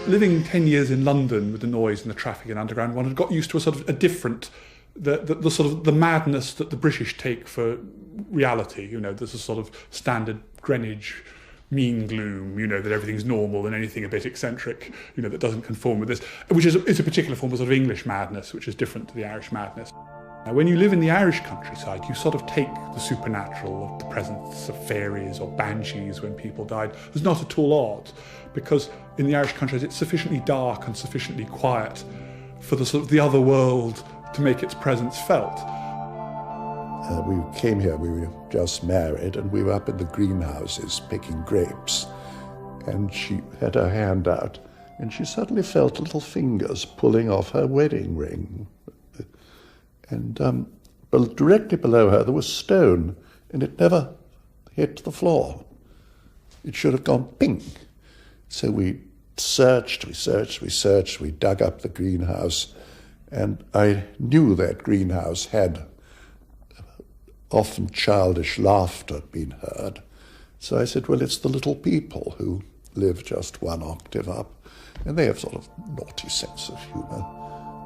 Living 10 years in London with the noise and the traffic and underground, one had got used to a sort of a different, the sort of the madness that the British take for reality. You know, there's a sort of standard Greenwich mean gloom, you know, that everything's normal and anything a bit eccentric, you know, that doesn't conform with this, which is a particular form of sort of English madness, which is different to the Irish madness. Now, when you live in the Irish countryside, you sort of take the supernatural of the presence of fairies or banshees when people died. It's not at all odd, because in the Irish countryside it's sufficiently dark and sufficiently quiet for the sort of the other world to make its presence felt. We came here, we were just married, and we were up in the greenhouses picking grapes. And she had her hand out, and she suddenly felt little fingers pulling off her wedding ring. And directly below her there was stone, and it never hit the floor. It should have gone ping. So we searched, we dug up the greenhouse, and I knew that greenhouse had often childish laughter being heard. So I said, well, it's the little people who live just one octave up, and they have sort of naughty sense of humour.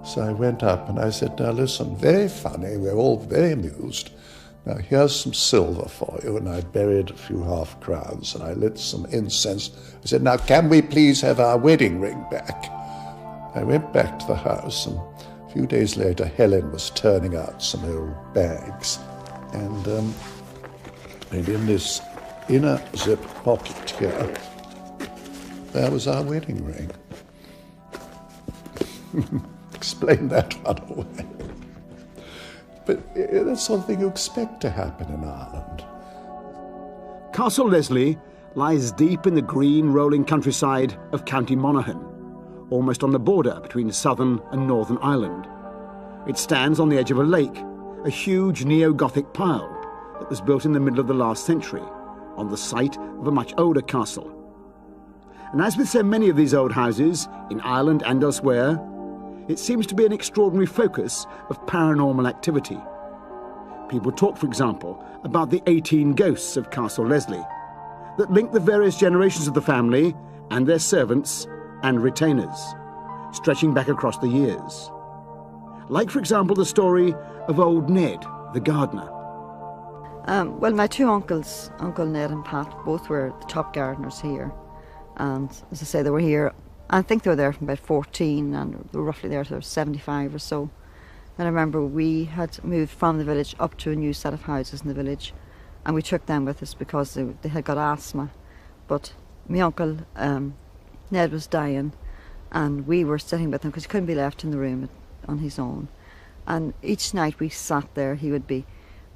So I went up and I said, now listen, very funny, we're all very amused. Now here's some silver for you, and I buried a few half crowns and I lit some incense. I said, now can we please have our wedding ring back? I went back to the house, and a few days later Helen was turning out some old bags. And in this inner zip pocket here, there was our wedding ring. Explain that one away. But that's the sort of thing you expect to happen in Ireland. Castle Leslie lies deep in the green, rolling countryside of County Monaghan, almost on the border between southern and northern Ireland. It stands on the edge of a lake, a huge neo-Gothic pile that was built in the middle of the last century, on the site of a much older castle. And as with so many of these old houses, in Ireland and elsewhere, it seems to be an extraordinary focus of paranormal activity. People talk, for example, about the 18 ghosts of Castle Leslie that link the various generations of the family and their servants and retainers, stretching back across the years. Like, for example, the story of old Ned, the gardener. Well, my two uncles, Uncle Ned and Pat, both were the top gardeners here. And as I say, they were here, I think they were there from about 14, and they were roughly there till 75 or so. And I remember we had moved from the village up to a new set of houses in the village, and we took them with us because they had got asthma. But my uncle, Ned, was dying, and we were sitting with him because he couldn't be left in the room on his own. And each night we sat there, he would be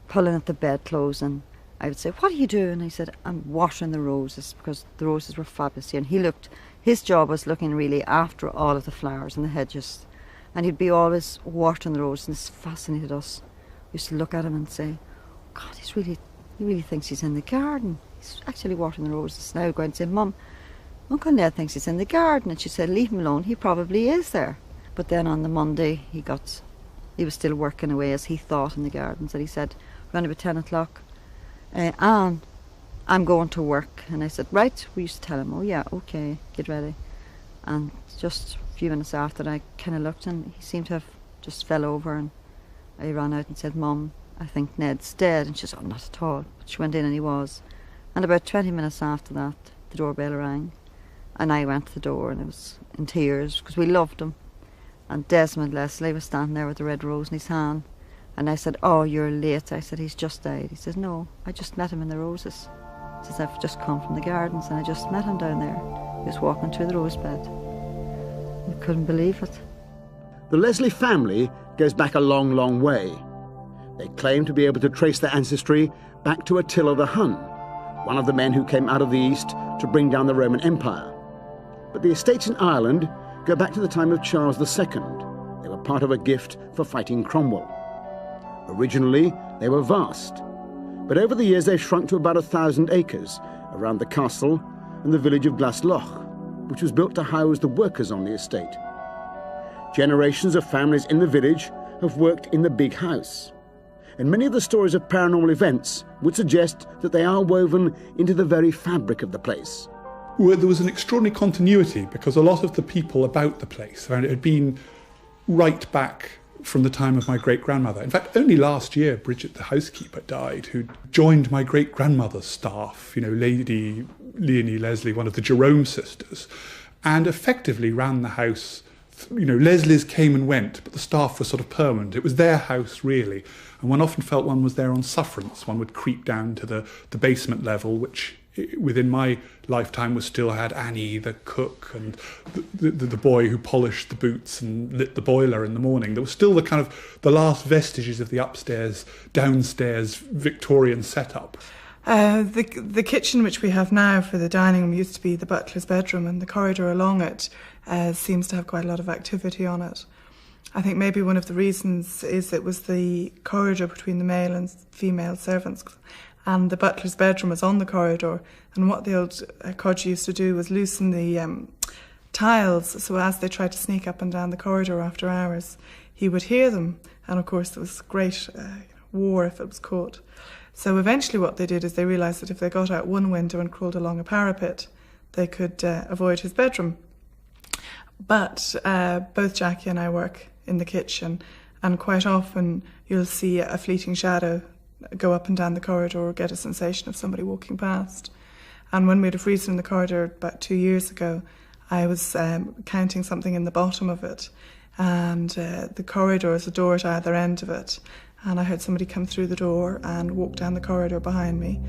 pulling at the bedclothes, and I would say, what are you doing? And he said, I'm watering the roses, because the roses were fabulous here. And his job was looking really after all of the flowers and the hedges. And he'd be always watering the roses, and this fascinated us. We used to look at him and say, God, he really thinks he's in the garden. He's actually watering the roses. And I would go and say, Mum, Uncle Ned thinks he's in the garden. And she said, leave him alone, he probably is there. But then on the Monday, he was still working away as he thought in the gardens, and he said, around about 10 o'clock, Anne, I'm going to work. And I said, right. We used to tell him, oh yeah, okay, get ready. And just a few minutes after, I kind of looked, and he seemed to have just fell over, and I ran out and said, Mum, I think Ned's dead. And she said, oh, not at all. But she went in and he was. And about 20 minutes after that, the doorbell rang, and I went to the door, and it was in tears because we loved him. And Desmond Leslie was standing there with the red rose in his hand. And I said, oh, you're late. I said, he's just died. He says, no, I just met him in the roses. He says, I've just come from the gardens, and I just met him down there. He was walking through the rose bed. I couldn't believe it. The Leslie family goes back a long, long way. They claim to be able to trace their ancestry back to Attila the Hun, one of the men who came out of the east to bring down the Roman Empire. But the estates in Ireland go back to the time of Charles II. They were part of a gift for fighting Cromwell. Originally, they were vast, but over the years they've shrunk to about 1,000 acres around the castle and the village of Glasloch, which was built to house the workers on the estate. Generations of families in the village have worked in the big house, and many of the stories of paranormal events would suggest that they are woven into the very fabric of the place. where there was an extraordinary continuity, because a lot of the people about the place, it had been right back from the time of my great-grandmother. In fact, only last year, Bridget, the housekeeper, died, who joined my great-grandmother's staff, Lady Leonie Leslie, one of the Jerome sisters, and effectively ran the house. Leslie's came and went, but the staff was sort of permanent. It was their house, really. And one often felt one was there on sufferance. One would creep down to the basement level, which within my lifetime still had Annie, the cook, and the boy who polished the boots and lit the boiler in the morning. There was still the last vestiges of the upstairs, downstairs Victorian setup. The kitchen which we have now for the dining room used to be the butler's bedroom, and the corridor along it seems to have quite a lot of activity on it. I think maybe one of the reasons is it was the corridor between the male and female servants, and the butler's bedroom was on the corridor, and what the old codger used to do was loosen the tiles, so as they tried to sneak up and down the corridor after hours, he would hear them, and of course there was great war if it was caught. So eventually what they did is they realised that if they got out one window and crawled along a parapet, they could avoid his bedroom. But both Jackie and I work in the kitchen, and quite often you'll see a fleeting shadow go up and down the corridor or get a sensation of somebody walking past. And when we had a freezer in the corridor about 2 years ago, I was counting something in the bottom of it, and the corridor is a door at either end of it. And I heard somebody come through the door and walk down the corridor behind me.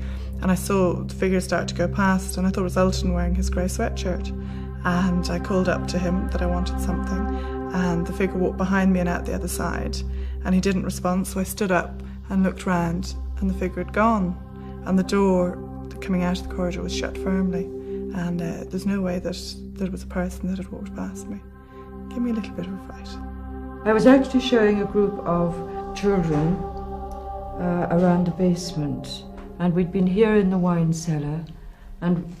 And I saw the figure start to go past, and I thought it was Elton wearing his grey sweatshirt. And I called up to him that I wanted something, and the figure walked behind me and out the other side. And he didn't respond, so I stood up and looked round, and the figure had gone. And the door coming out of the corridor was shut firmly. And there's no way that there was a person that had walked past me. Gave me a little bit of a fright. I was actually showing a group of children around the basement, and we'd been here in the wine cellar, and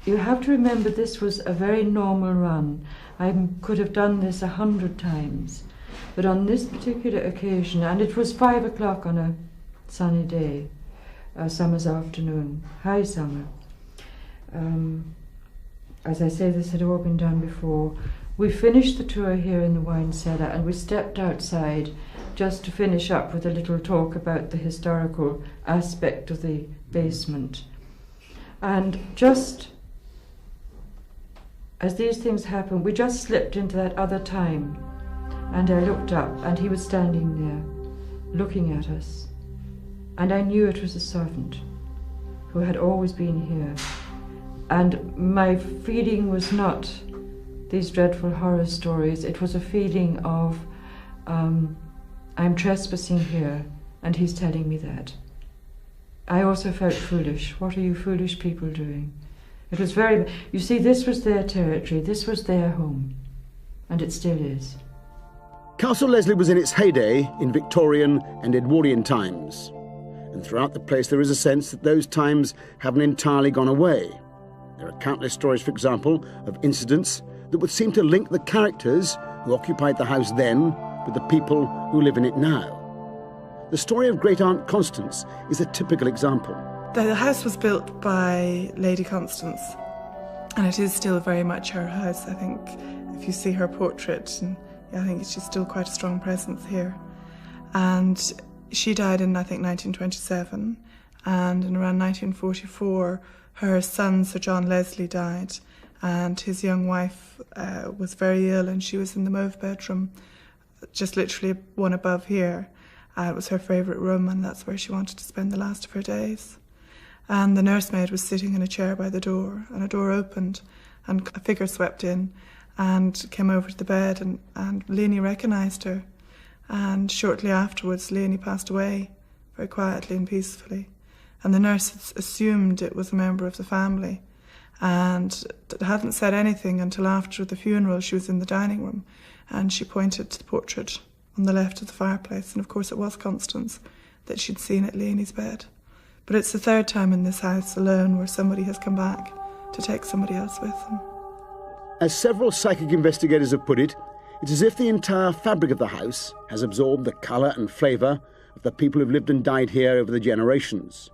you have to remember this was a very normal run. I could have done this 100 times, but on this particular occasion, and it was 5 o'clock on a sunny day, a summer's afternoon, high summer. As I say, this had all been done before. We finished the tour here in the wine cellar, and we stepped outside just to finish up with a little talk about the historical aspect of the basement. And just as these things happen, we just slipped into that other time, and I looked up, and he was standing there, looking at us, and I knew it was a servant who had always been here. And my feeling was not these dreadful horror stories. It was a feeling of, I'm trespassing here, and he's telling me that. I also felt foolish. What are you foolish people doing? It was very... You see, this was their territory, this was their home, and it still is. Castle Leslie was in its heyday in Victorian and Edwardian times, and throughout the place there is a sense that those times haven't entirely gone away. There are countless stories, for example, of incidents that would seem to link the characters who occupied the house then with the people who live in it now. The story of Great Aunt Constance is a typical example. The house was built by Lady Constance, and it is still very much her house. I think if you see her portrait, and I think she's still quite a strong presence here. And she died in, I think, 1927, and in around 1944, her son, Sir John Leslie, died, and his young wife was very ill, and she was in the mauve bedroom, just literally one above here. It was her favourite room, and that's where she wanted to spend the last of her days. And the nursemaid was sitting in a chair by the door, and a door opened, and a figure swept in and came over to the bed, and Leonie recognised her. And shortly afterwards, Leonie passed away, very quietly and peacefully. And the nurse assumed it was a member of the family, and hadn't said anything until after the funeral. She was in the dining room, and she pointed to the portrait on the left of the fireplace, and of course it was Constance that she'd seen at Leonie's bed. But it's the third time in this house alone where somebody has come back to take somebody else with them. As several psychic investigators have put it, it's as if the entire fabric of the house has absorbed the colour and flavour of the people who've lived and died here over the generations.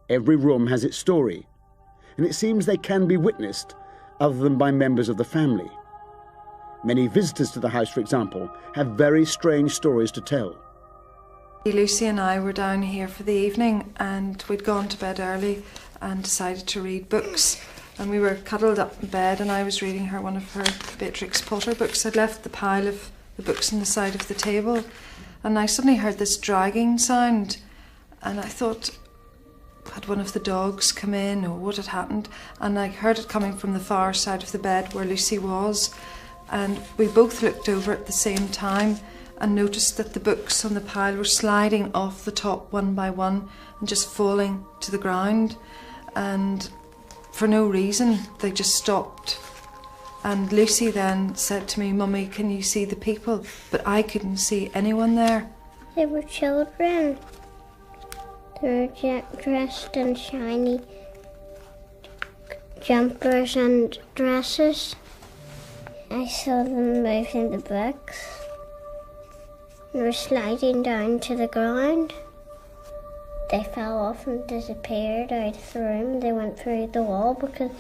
Every room has its story, and it seems they can be witnessed other than by members of the family. Many visitors to the house, for example, have very strange stories to tell. Lucy and I were down here for the evening, and we'd gone to bed early and decided to read books. And we were cuddled up in bed, and I was reading her one of her Beatrix Potter books. I'd left the pile of the books on the side of the table, and I suddenly heard this dragging sound, and I thought, had one of the dogs come in or what had happened? And I heard it coming from the far side of the bed where Lucy was, and we both looked over at the same time and noticed that the books on the pile were sliding off the top one by one and just falling to the ground, and for no reason they just stopped. And Lucy then said to me, "Mummy, can you see the people?" But I couldn't see anyone there. They were children. They were dressed in shiny jumpers and dresses. I saw them moving the books. They were sliding down to the ground. They fell off and disappeared out of the room. They went through the wall because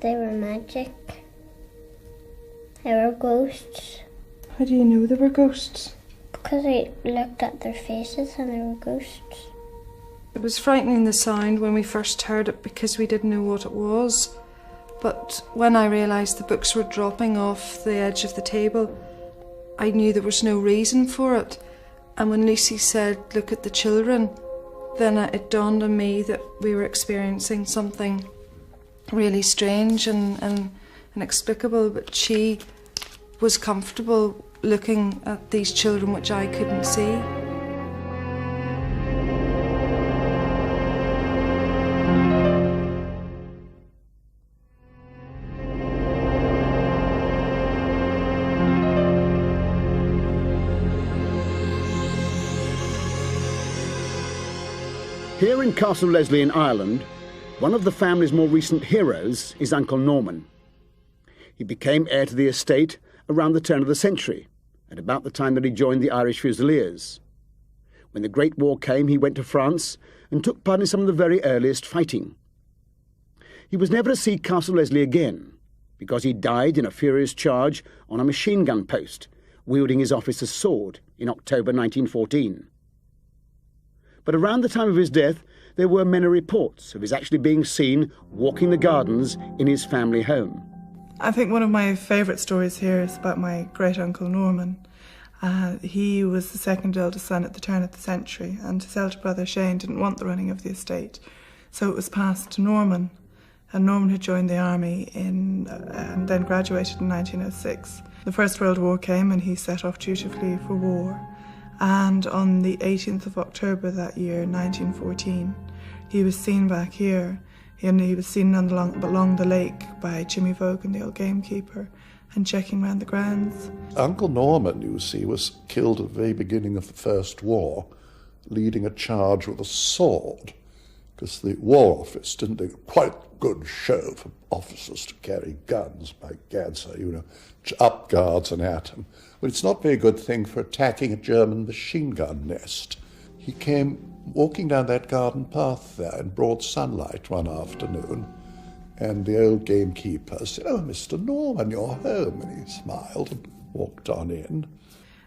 they were magic. They were ghosts. How do you know they were ghosts? Because I looked at their faces and they were ghosts. It was frightening, the sound, when we first heard it, because we didn't know what it was. But when I realised the books were dropping off the edge of the table, I knew there was no reason for it. And when Lucy said, "Look at the children," then it dawned on me that we were experiencing something really strange and inexplicable. But she was comfortable looking at these children which I couldn't see. Here in Castle Leslie in Ireland, one of the family's more recent heroes is Uncle Norman. He became heir to the estate around the turn of the century, at about the time that he joined the Irish Fusiliers. When the Great War came, he went to France and took part in some of the very earliest fighting. He was never to see Castle Leslie again, because he died in a furious charge on a machine gun post, wielding his officer's sword in October 1914. But around the time of his death, there were many reports of his actually being seen walking the gardens in his family home. I think one of my favourite stories here is about my great-uncle Norman. He was the second eldest son at the turn of the century, and his elder brother Shane didn't want the running of the estate, so it was passed to Norman. And Norman had joined the army and then graduated in 1906. The First World War came and he set off dutifully for war. And on the 18th of October that year, 1914, he was seen back here. And he was seen along the lake by Jimmy Vaughan, the old gamekeeper, and checking round the grounds. Uncle Norman, you see, was killed at the very beginning of the First War, leading a charge with a sword, because the War Office didn't do quite good show for officers to carry guns, by gad, so, up guards and at them. But it's not a very good thing for attacking a German machine gun nest. He came walking down that garden path there in broad sunlight one afternoon, and the old gamekeeper said, "Oh, Mr. Norman, you're home," and he smiled and walked on in.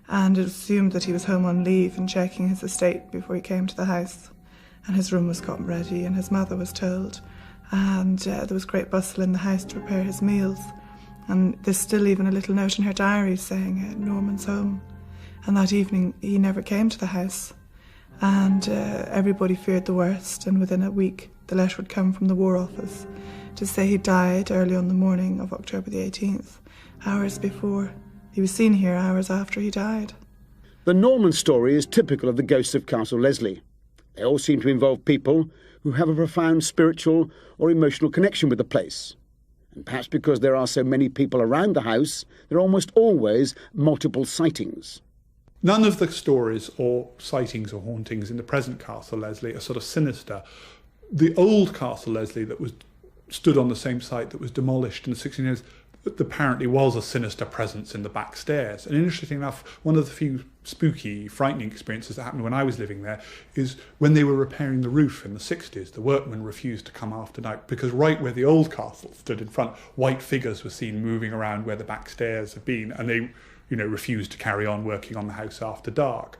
And it assumed that he was home on leave and checking his estate before he came to the house. And his room was gotten ready, and his mother was told. And there was great bustle in the house to prepare his meals. And there's still even a little note in her diary saying Norman's home. And that evening he never came to the house. And everybody feared the worst, and within a week the letter would come from the War Office to say he died early on the morning of October the 18th, hours before. He was seen here hours after he died. The Norman story is typical of the ghosts of Castle Leslie. They all seem to involve people who have a profound spiritual or emotional connection with the place. And perhaps because there are so many people around the house, there are almost always multiple sightings. None of the stories or sightings or hauntings in the present Castle Leslie are sort of sinister. The old Castle Leslie that was stood on the same site that was demolished in the 1600s, there apparently was a sinister presence in the back stairs. And interestingly enough, one of the few spooky, frightening experiences that happened when I was living there is when they were repairing the roof in the 60s, the workmen refused to come after night because right where the old castle stood in front, white figures were seen moving around where the back stairs had been, and they, refused to carry on working on the house after dark.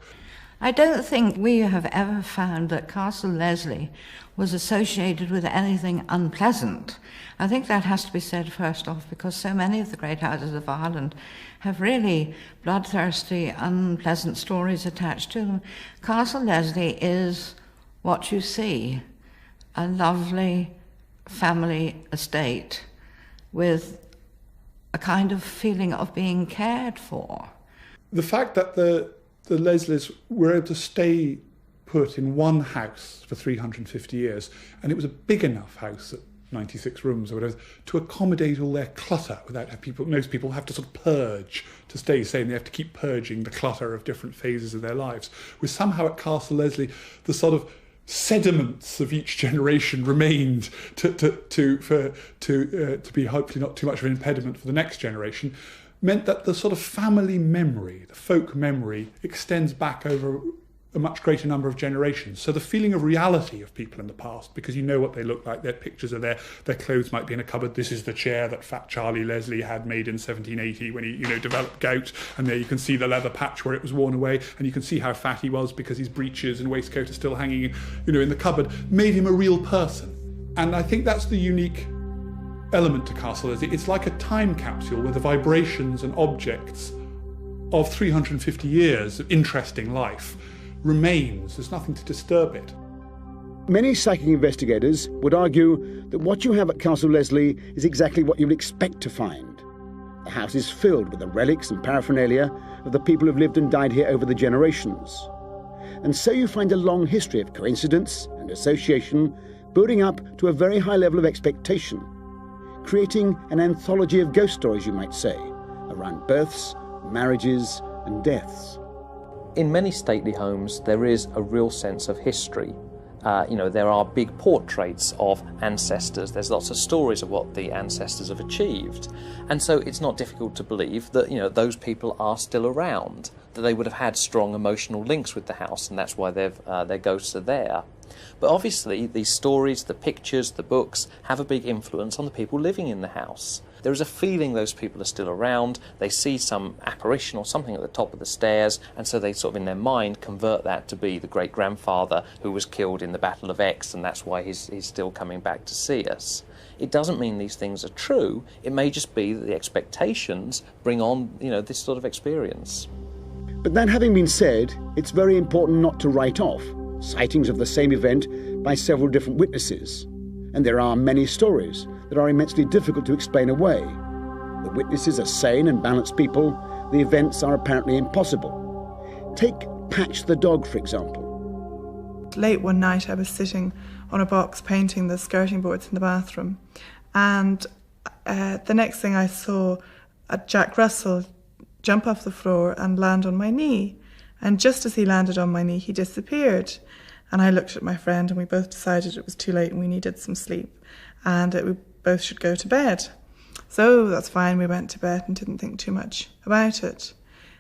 I don't think we have ever found that Castle Leslie was associated with anything unpleasant. I think that has to be said first off, because so many of the great houses of Ireland have really bloodthirsty, unpleasant stories attached to them. Castle Leslie is what you see, a lovely family estate with a kind of feeling of being cared for. The fact that the Leslies were able to stay put in one house for 350 years, and it was a big enough house at 96 rooms or whatever, to accommodate all their clutter without most people have to sort of purge to stay sane. They have to keep purging the clutter of different phases of their lives. Where somehow at Castle Leslie, the sort of sediments of each generation remained to be hopefully not too much of an impediment for the next generation, meant that the sort of family memory, the folk memory, extends back over a much greater number of generations. So the feeling of reality of people in the past, because you know what they look like, their pictures are there, their clothes might be in a cupboard. This is the chair that fat Charlie Leslie had made in 1780 when he, developed gout, and there you can see the leather patch where it was worn away, and you can see how fat he was because his breeches and waistcoat are still hanging, in the cupboard, made him a real person. And I think that's the unique element to Castle Leslie. It's like a time capsule where the vibrations and objects of 350 years of interesting life remains. There's nothing to disturb it. Many psychic investigators would argue that what you have at Castle Leslie is exactly what you'd expect to find. The house is filled with the relics and paraphernalia of the people who've lived and died here over the generations. And so you find a long history of coincidence and association building up to a very high level of expectation, creating an anthology of ghost stories, you might say, around births, marriages and deaths. In many stately homes, there is a real sense of history. There are big portraits of ancestors. There's lots of stories of what the ancestors have achieved. And so it's not difficult to believe that, those people are still around, that they would have had strong emotional links with the house, and that's why their ghosts are there. But obviously, these stories, the pictures, the books, have a big influence on the people living in the house. There is a feeling those people are still around. They see some apparition or something at the top of the stairs, and so they sort of in their mind convert that to be the great-grandfather who was killed in the Battle of X, and that's why he's still coming back to see us. It doesn't mean these things are true. It may just be that the expectations bring on, this sort of experience. But that having been said, it's very important not to write off sightings of the same event by several different witnesses. And there are many stories that are immensely difficult to explain away. The witnesses are sane and balanced people. The events are apparently impossible. Take Patch the dog, for example. Late one night I was sitting on a box painting the skirting boards in the bathroom, and the next thing I saw Jack Russell jump off the floor and land on my knee. And just as he landed on my knee, he disappeared. And I looked at my friend, and we both decided it was too late and we needed some sleep, and we both should go to bed. So that's fine, we went to bed and didn't think too much about it.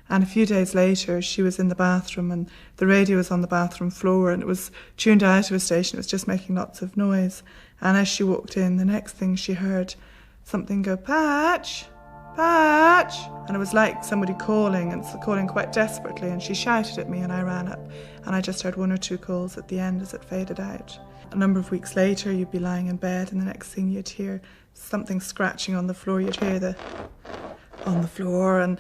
And a few days later, she was in the bathroom, and the radio was on the bathroom floor, and it was tuned out of a station. It was just making lots of noise. And as she walked in, the next thing she heard something go, "Patch, Patch," and it was like somebody calling, and calling quite desperately, and she shouted at me, and I ran up, and I just heard one or two calls at the end as it faded out. A number of weeks later, you'd be lying in bed, and the next thing you'd hear something scratching on the floor. You'd hear on the floor. And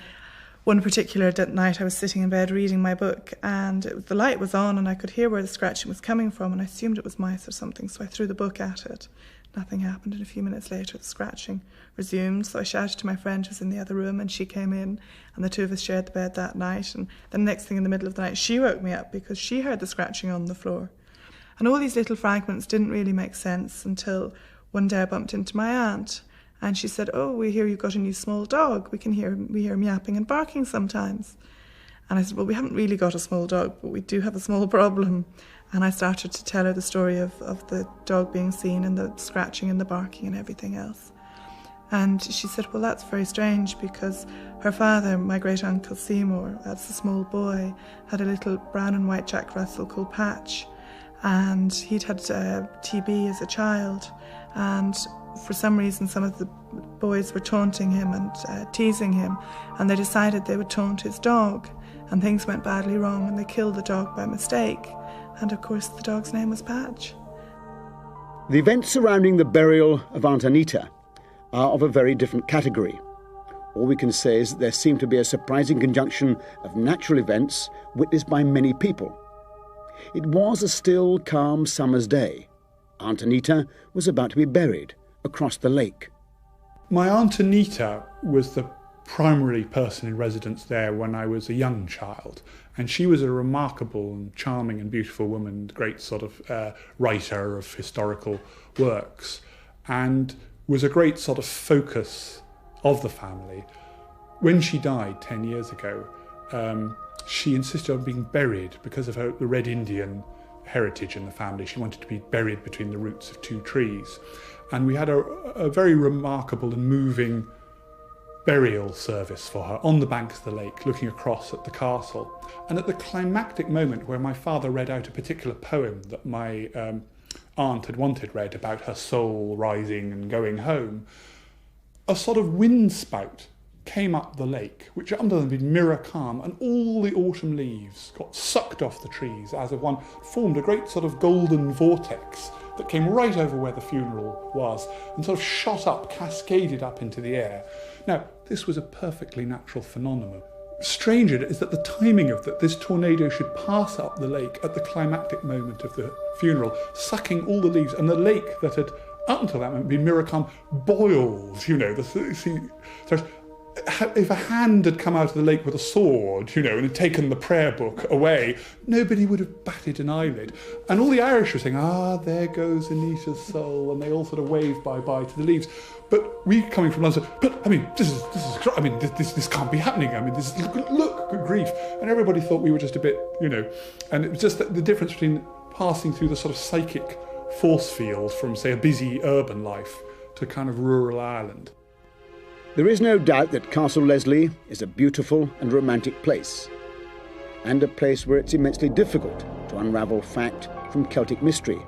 one particular night I was sitting in bed reading my book, and the light was on, and I could hear where the scratching was coming from, and I assumed it was mice or something, so I threw the book at it. Nothing happened, and a few minutes later the scratching resumed, so I shouted to my friend who was in the other room, and she came in, and the two of us shared the bed that night. And then the next thing in the middle of the night, she woke me up because she heard the scratching on the floor. And all these little fragments didn't really make sense until one day I bumped into my aunt, and she said, "Oh, we hear you've got a new small dog. We hear him yapping and barking sometimes." And I said, "Well, we haven't really got a small dog, but we do have a small problem." And I started to tell her the story of the dog being seen and the scratching and the barking and everything else. And she said, well, that's very strange, because her father, my great-uncle Seymour, as a small boy, had a little brown and white Jack Russell called Patch, and he'd had TB as a child, and for some reason some of the boys were taunting him and teasing him, and they decided they would taunt his dog, and things went badly wrong and they killed the dog by mistake, and of course the dog's name was Patch. The events surrounding the burial of Aunt Anita are of a very different category. All we can say is that there seemed to be a surprising conjunction of natural events witnessed by many people. It was a still, calm summer's day. Aunt Anita was about to be buried across the lake. My Aunt Anita was the primary person in residence there when I was a young child, and she was a remarkable and charming and beautiful woman, great sort of writer of historical works, and was a great sort of focus of the family. When she died 10 years ago, she insisted on being buried because of the Red Indian heritage in the family. She wanted to be buried between the roots of 2 trees. And we had a very remarkable and moving burial service for her on the banks of the lake, looking across at the castle. And at the climactic moment where my father read out a particular poem that my aunt had wanted read about her soul rising and going home, a sort of wind spout came up the lake, which under them been mirror calm, and all the autumn leaves got sucked off the trees as of one, formed a great sort of golden vortex that came right over where the funeral was and sort of shot up, cascaded up into the air. Now, this was a perfectly natural phenomenon. Stranger is that the timing of that this tornado should pass up the lake at the climactic moment of the funeral, sucking all the leaves, and the lake that had up until that moment been mirror calm boils, you know. If a hand had come out of the lake with a sword, you know, and had taken the prayer book away, nobody would have batted an eyelid. And all the Irish were saying, there goes Anita's soul, and they all sort of waved bye-bye to the leaves. But we coming from London, but I mean, this can't be happening. I mean, look, good grief. And everybody thought we were just a bit, you know, and it was just the difference between passing through the sort of psychic force field from, say, a busy urban life to kind of rural Ireland. There is no doubt that Castle Leslie is a beautiful and romantic place, and a place where it's immensely difficult to unravel fact from Celtic mystery.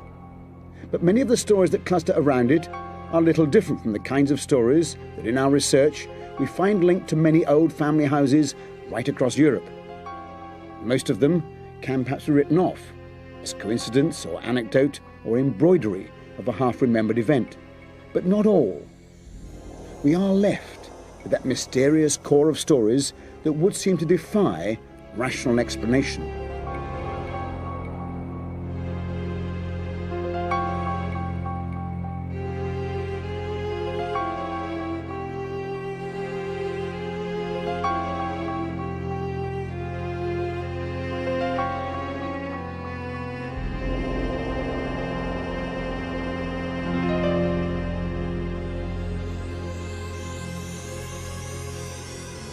But many of the stories that cluster around it are little different from the kinds of stories that in our research we find linked to many old family houses right across Europe. Most of them can perhaps be written off as coincidence or anecdote or embroidery of a half-remembered event, but not all. We are left with that mysterious core of stories that would seem to defy rational explanation.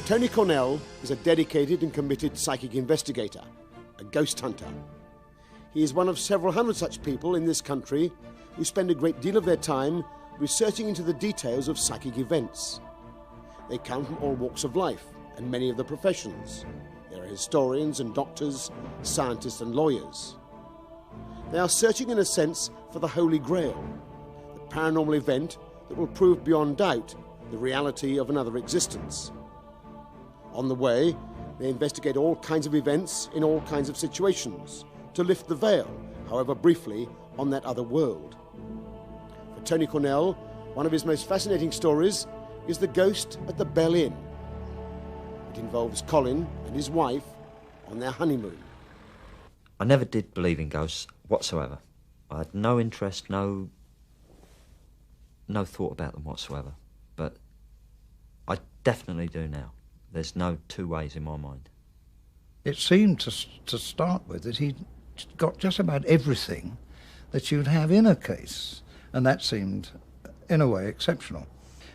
Tony Cornell is a dedicated and committed psychic investigator, a ghost hunter. He is one of several hundred such people in this country who spend a great deal of their time researching into the details of psychic events. They come from all walks of life and many of the professions. There are historians and doctors, scientists and lawyers. They are searching in a sense for the Holy Grail, the paranormal event that will prove beyond doubt the reality of another existence. On the way, they investigate all kinds of events in all kinds of situations to lift the veil, however briefly, on that other world. For Tony Cornell, one of his most fascinating stories is the ghost at the Bell Inn. It involves Colin and his wife on their honeymoon. I never did believe in ghosts whatsoever. I had no interest, no thought about them whatsoever. But I definitely do now. There's no two ways in my mind. It seemed to start with that he'd got just about everything that you'd have in a case, and that seemed, in a way, exceptional.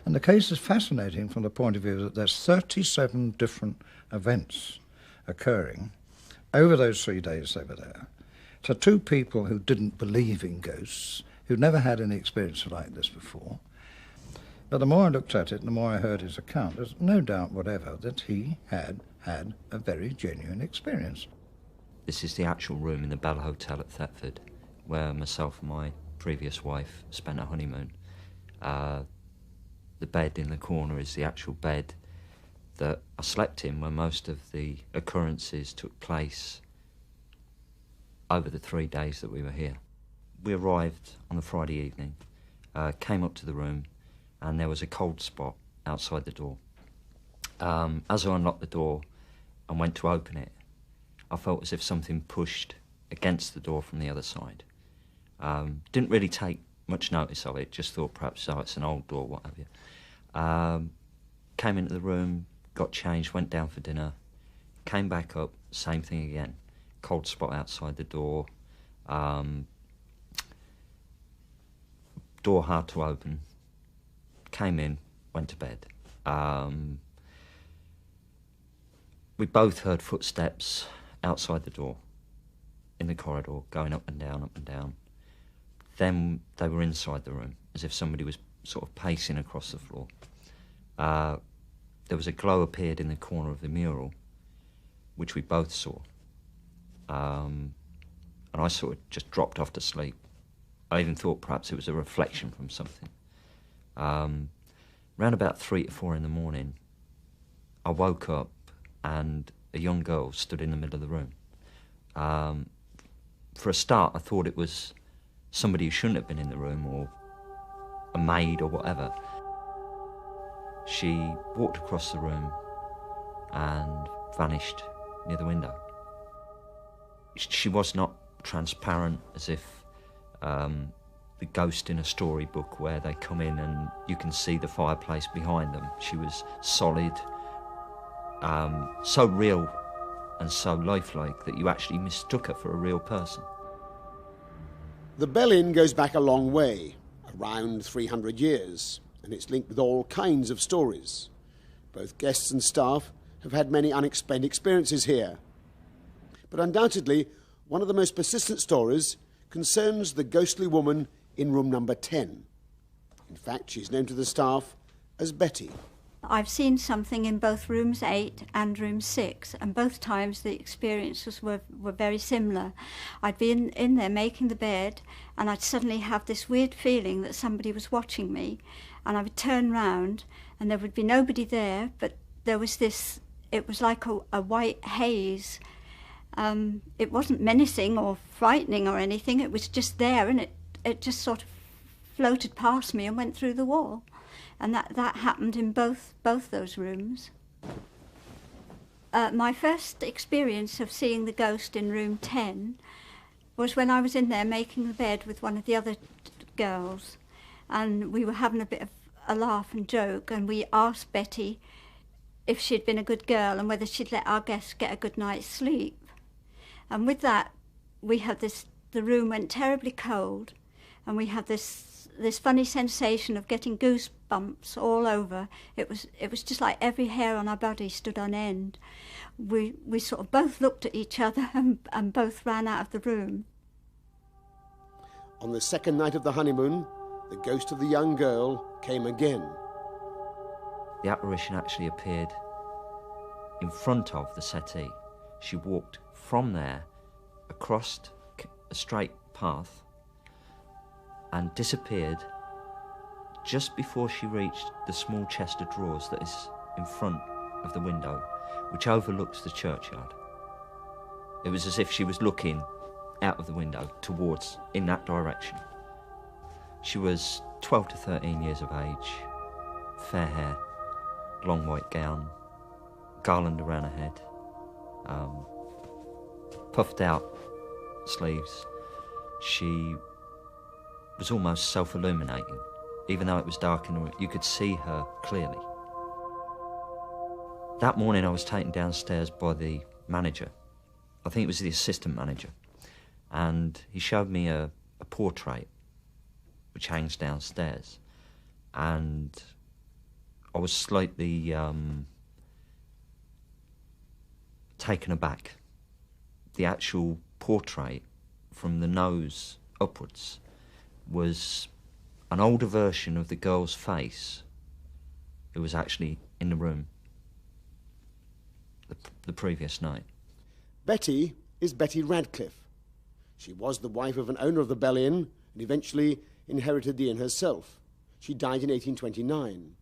And the case is fascinating from the point of view that there's 37 different events occurring over those 3 days they were there, to 2 people who didn't believe in ghosts, who'd never had any experience like this before. But the more I looked at it and the more I heard his account, there's no doubt whatever that he had had a very genuine experience. This is the actual room in the Bell Hotel at Thetford, where myself and my previous wife spent our honeymoon. The bed in the corner is the actual bed that I slept in when most of the occurrences took place over the 3 days that we were here. We arrived on the Friday evening, came up to the room, and there was a cold spot outside the door. As I unlocked the door and went to open it, I felt as if something pushed against the door from the other side. Didn't really take much notice of it, just thought perhaps, oh, it's an old door, what have you. Came into the room, got changed, went down for dinner, came back up, same thing again. Cold spot outside the door, door hard to open, came in, went to bed. We both heard footsteps outside the door, in the corridor, going up and down, up and down. Then they were inside the room, as if somebody was sort of pacing across the floor. There was a glow appeared in the corner of the mural, which we both saw. And I sort of just dropped off to sleep. I even thought perhaps it was a reflection from something. Around about 3 to 4 in the morning, I woke up and a young girl stood in the middle of the room. For a start, I thought it was somebody who shouldn't have been in the room, or a maid or whatever. She walked across the room and vanished near the window. She was not transparent, as if the ghost in a storybook where they come in and you can see the fireplace behind them. She was solid, so real and so lifelike that you actually mistook her for a real person. The Bell Inn goes back a long way, around 300 years, and it's linked with all kinds of stories. Both guests and staff have had many unexplained experiences here. But undoubtedly, one of the most persistent stories concerns the ghostly woman in room number 10. In fact, she's known to the staff as Betty. I've seen something in both rooms 8 and room 6, and both times the experiences were very similar. I'd be in there making the bed, and I'd suddenly have this weird feeling that somebody was watching me, and I would turn round and there would be nobody there, but there was this, it was like a white haze. It wasn't menacing or frightening or anything, it was just there, and it just sort of floated past me and went through the wall. And that happened in both those rooms. My first experience of seeing the ghost in room 10 was when I was in there making the bed with one of the other girls, and we were having a bit of a laugh and joke, and we asked Betty if she'd been a good girl and whether she'd let our guests get a good night's sleep. And with that, we had the room went terribly cold, and we had this funny sensation of getting goosebumps all over. It was just like every hair on our body stood on end. We sort of both looked at each other and both ran out of the room. On the second night of the honeymoon, the ghost of the young girl came again. The apparition actually appeared in front of the settee. She walked from there across a straight path and disappeared just before she reached the small chest of drawers that is in front of the window, which overlooks the churchyard. It was as if she was looking out of the window towards, in that direction. She was 12 to 13 years of age, fair hair, long white gown, garland around her head, puffed out sleeves. She was almost self-illuminating. Even though it was dark in the room, you could see her clearly. That morning I was taken downstairs by the manager. I think it was the assistant manager. And he showed me a portrait which hangs downstairs. And I was slightly taken aback. The actual portrait, from the nose upwards, was an older version of the girl's face who was actually in the room the previous night. Betty is Betty Radcliffe. She was the wife of an owner of the Bell Inn and eventually inherited the inn herself. She died in 1829.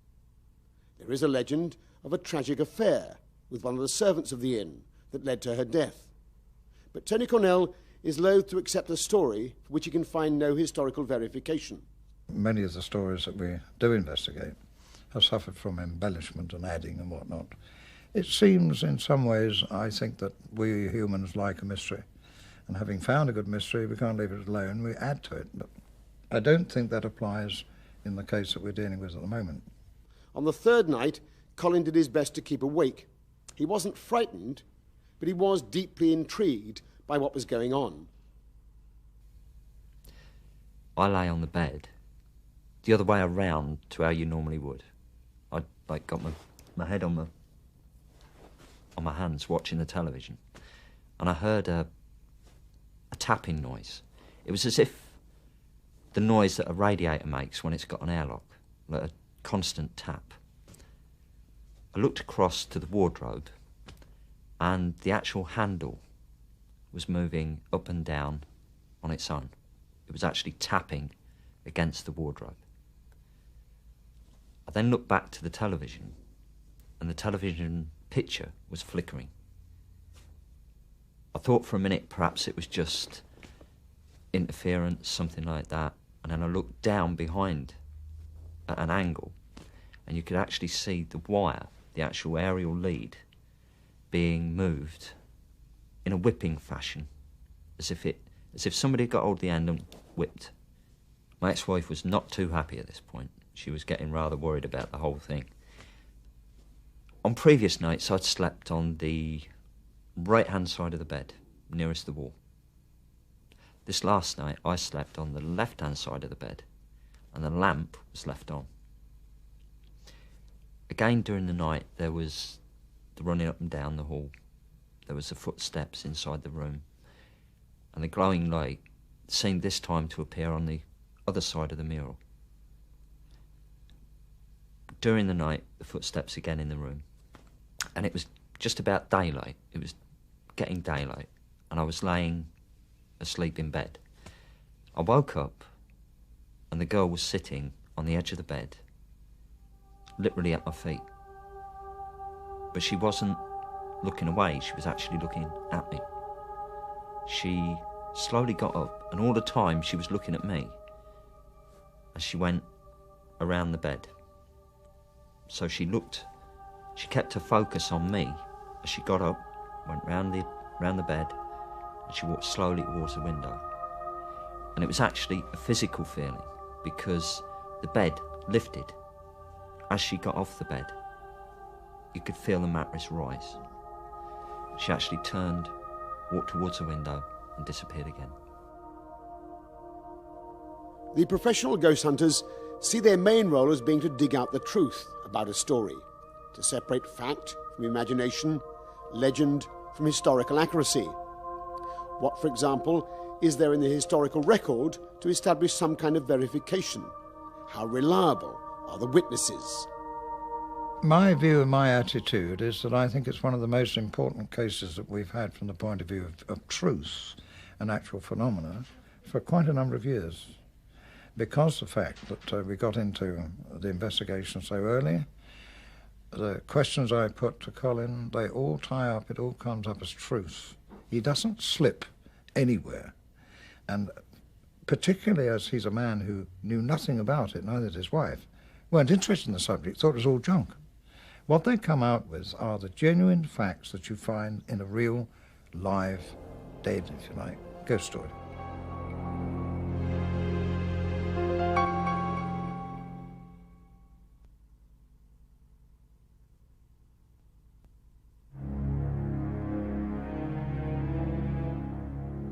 There is a legend of a tragic affair with one of the servants of the inn that led to her death. But Tony Cornell is loath to accept a story for which he can find no historical verification. Many of the stories that we do investigate have suffered from embellishment and adding and whatnot. It seems in some ways, I think, that we humans like a mystery. And having found a good mystery, we can't leave it alone, we add to it. But I don't think that applies in the case that we're dealing with at the moment. On the third night, Colin did his best to keep awake. He wasn't frightened, but he was deeply intrigued by what was going on. I lay on the bed, the other way around to how you normally would. I got my head on my hands watching the television, and I heard a tapping noise. It was as if the noise that a radiator makes when it's got an airlock, like a constant tap. I looked across to the wardrobe, and the actual handle was moving up and down on its own. It was actually tapping against the wardrobe. I then looked back to the television, and the television picture was flickering. I thought for a minute perhaps it was just interference, something like that, and then I looked down behind at an angle, and you could actually see the wire, the actual aerial lead, being moved in a whipping fashion, as if somebody got hold of the end and whipped. My ex-wife was not too happy at this point. She was getting rather worried about the whole thing. On previous nights, I'd slept on the right-hand side of the bed, nearest the wall. This last night, I slept on the left-hand side of the bed, and the lamp was left on. Again, during the night, there was the running up and down the hall. There was the footsteps inside the room, and the glowing light seemed this time to appear on the other side of the mural. During the night, the footsteps again in the room, and it was just about daylight. It was getting daylight, and I was laying asleep in bed. I woke up, and the girl was sitting on the edge of the bed, literally at my feet. But she wasn't looking away, she was actually looking at me. She slowly got up, and all the time she was looking at me as she went around the bed. So she kept her focus on me as she got up, went round the bed, and she walked slowly towards the window. And it was actually a physical feeling, because the bed lifted. As she got off the bed, you could feel the mattress rise. She actually turned, walked towards the window, and disappeared again. The professional ghost hunters see their main role as being to dig out the truth about a story, to separate fact from imagination, legend from historical accuracy. What, for example, is there in the historical record to establish some kind of verification? How reliable are the witnesses? My view and my attitude is that I think it's one of the most important cases that we've had from the point of view of truth and actual phenomena for quite a number of years. Because the fact that we got into the investigation so early, the questions I put to Colin, they all tie up, it all comes up as truth. He doesn't slip anywhere. And particularly as he's a man who knew nothing about it, neither did his wife, weren't interested in the subject, thought it was all junk. What they come out with are the genuine facts that you find in a real, live, dead, if you like, ghost story.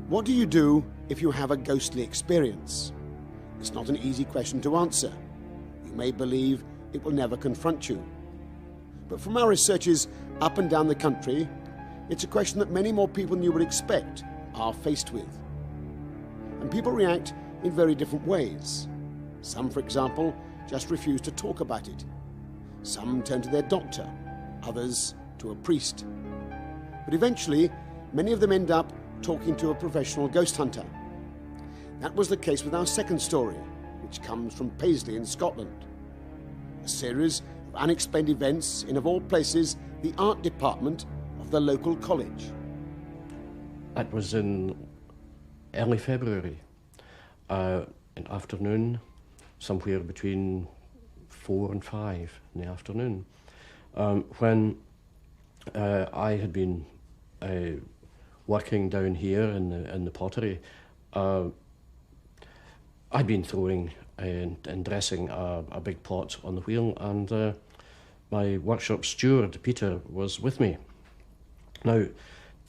What do you do if you have a ghostly experience? It's not an easy question to answer. You may believe it will never confront you. But from our researches up and down the country, it's a question that many more people than you would expect are faced with. And people react in very different ways. Some, for example, just refuse to talk about it. Some turn to their doctor, others to a priest. But eventually, many of them end up talking to a professional ghost hunter. That was the case with our second story, which comes from Paisley in Scotland. A series of unexplained events in, of all places, the art department of the local college. It was in early February, in afternoon, somewhere between 4 and 5 in the afternoon, when I had been working down here in the pottery. I'd been throwing and dressing a big pot on the wheel, and my workshop steward, Peter, was with me. Now,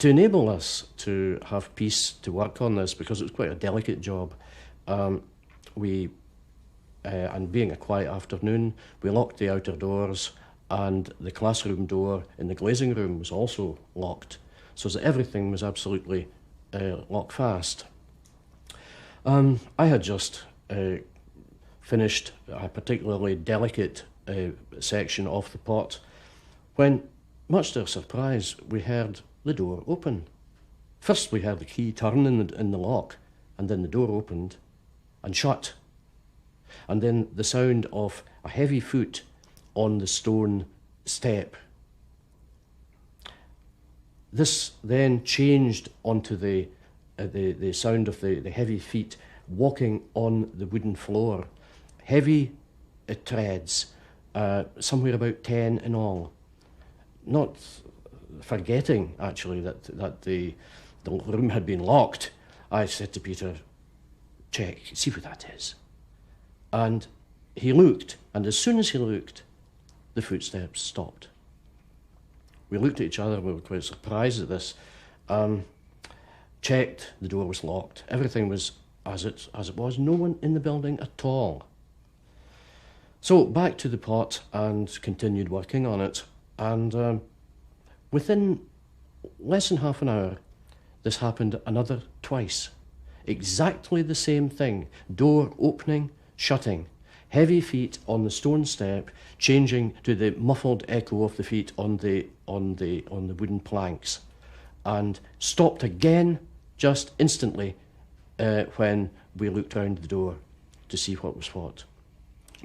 to enable us to have peace to work on this, because it was quite a delicate job, and being a quiet afternoon, we locked the outer doors, and the classroom door in the glazing room was also locked, so that everything was absolutely locked fast. I had just finished a particularly delicate section of the pot when, much to our surprise, we heard the door open. First we heard the key turn in the lock, and then the door opened and shut. And then the sound of a heavy foot on the stone step. This then changed onto the sound of the heavy feet walking on the wooden floor. Heavy treads, somewhere about 10 in all. Not forgetting, actually, that the room had been locked, I said to Peter, check, see what that is. And he looked, and as soon as he looked, the footsteps stopped. We looked at each other, we were quite surprised at this. Checked, the door was locked. Everything was as it was, no one in the building at all. So back to the pot and continued working on it, and within less than half an hour, this happened another twice. Exactly the same thing, door opening, shutting, heavy feet on the stone step, changing to the muffled echo of the feet on the wooden planks, and stopped again just instantly when we looked round the door to see what was what.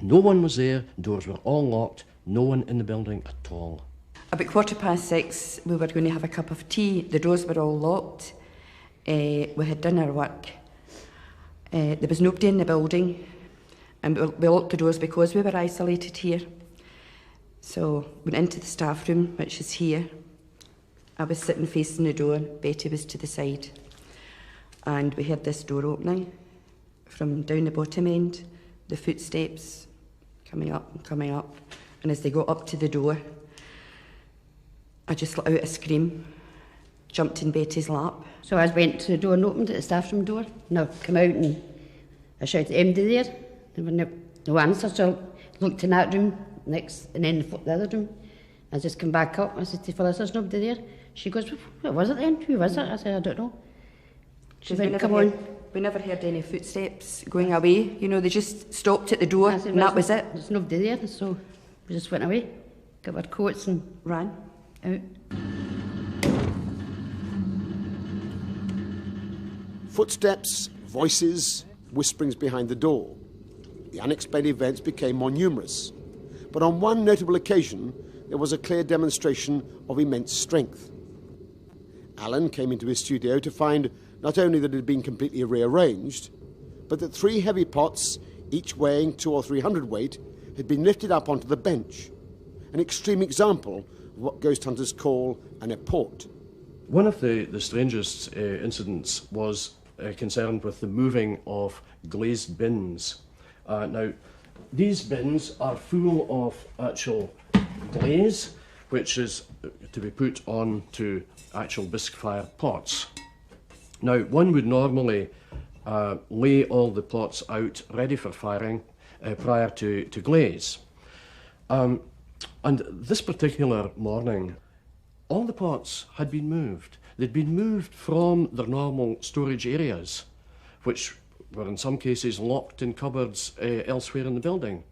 No one was there, doors were all locked, no one in the building at all. About 6:15, we were going to have a cup of tea. The doors were all locked. We had done our work. There was nobody in the building, and we locked the doors because we were isolated here. So went into the staff room, which is here. I was sitting facing the door, Betty was to the side. And we heard this door opening from down the bottom end, the footsteps coming up and coming up. And as they got up to the door, I just let out a scream, jumped in Betty's lap. So I went to the door and opened it, the staff room door. No, come out and I shouted, "Empty there." There were no answer, so I looked in that room next, and then the other room. I just come back up. I said to Phyllis, "There's nobody there." She goes, "What was it then? Who was it?" I said, "I don't know." She went, "Come on." We never heard any footsteps going away. You know, they just stopped at the door, and that was it. There's nobody there, so we just went away, got our coats and ran out. Footsteps, voices, whisperings behind the door. The unexplained events became more numerous. But on one notable occasion, there was a clear demonstration of immense strength. Alan came into his studio to find not only that it had been completely rearranged, but that 3 heavy pots, each weighing 200 or 300 weight, had been lifted up onto the bench. An extreme example of what ghost hunters call an apport. One of the strangest incidents was concerned with the moving of glazed bins. Now, these bins are full of actual glaze, which is to be put on to actual bisque fire pots. Now, one would normally lay all the pots out ready for firing prior to glaze. And this particular morning, all the pots had been moved. They'd been moved from their normal storage areas, which were in some cases locked in cupboards elsewhere in the building.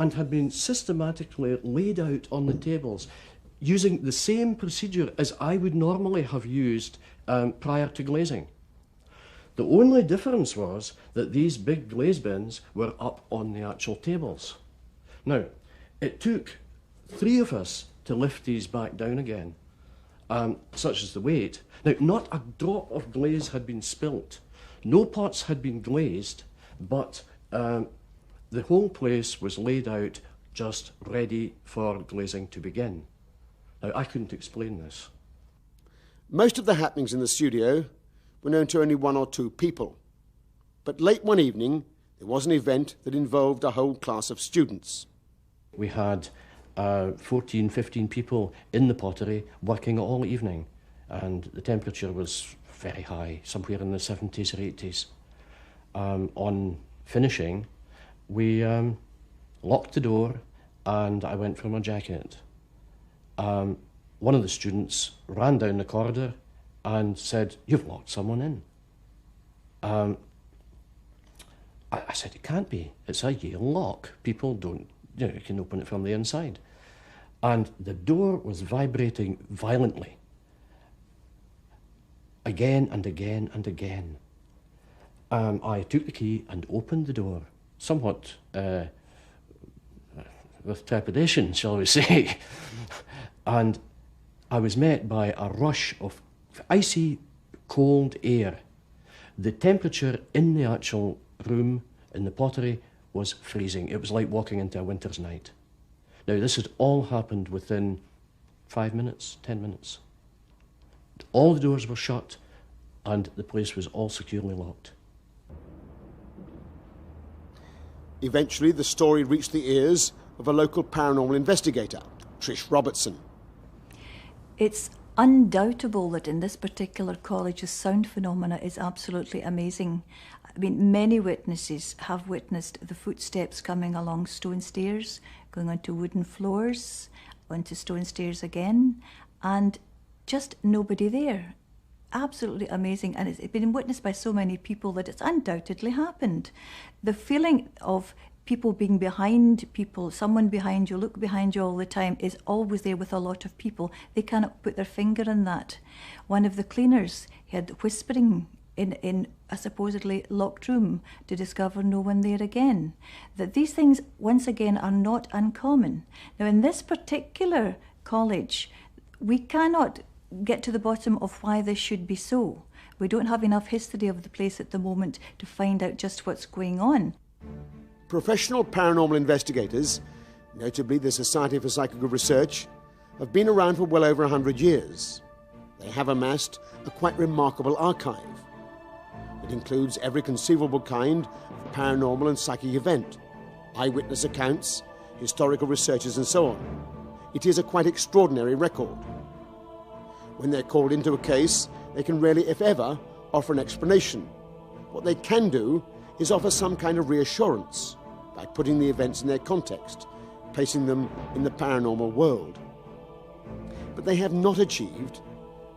and had been systematically laid out on the tables using the same procedure as I would normally have used prior to glazing. The only difference was that these big glaze bins were up on the actual tables. Now, it took 3 of us to lift these back down again, such as the weight. Now, not a drop of glaze had been spilt. No pots had been glazed, but the whole place was laid out just ready for glazing to begin. Now, I couldn't explain this. Most of the happenings in the studio were known to only 1 or 2 people. But late one evening, there was an event that involved a whole class of students. We had 14, 15 people in the pottery working all evening, and the temperature was very high, somewhere in the 70s or 80s. On finishing, we locked the door and I went for my jacket. One of the students ran down the corridor and said, "You've locked someone in." I said, "It can't be. It's a Yale lock. People don't, you can open it from the inside." And the door was vibrating violently. Again and again and again. I took the key and opened the door, somewhat with trepidation, shall we say. And I was met by a rush of icy, cold air. The temperature in the actual room, in the pottery, was freezing. It was like walking into a winter's night. Now, this had all happened within 5 minutes, 10 minutes. All the doors were shut and the place was all securely locked. Eventually, the story reached the ears of a local paranormal investigator, Trish Robertson. It's undoubtable that in this particular college, the sound phenomena is absolutely amazing. I mean, many witnesses have witnessed the footsteps coming along stone stairs, going onto wooden floors, onto stone stairs again, and just nobody there. Absolutely amazing, and it's been witnessed by so many people that it's undoubtedly happened. The feeling of people being behind people, someone behind you, look behind you all the time, is always there with a lot of people. They cannot put their finger on that. One of the cleaners had whispering in a supposedly locked room to discover no one there again. That these things, once again, are not uncommon. Now, in this particular college, we cannot get to the bottom of why this should be so. We don't have enough history of the place at the moment to find out just what's going on. Professional paranormal investigators, notably the Society for Psychical Research, have been around for well over 100 years. They have amassed a quite remarkable archive. It includes every conceivable kind of paranormal and psychic event, eyewitness accounts, historical researches and so on. It is a quite extraordinary record. When they're called into a case, they can rarely, if ever, offer an explanation. What they can do is offer some kind of reassurance by putting the events in their context, placing them in the paranormal world. But they have not achieved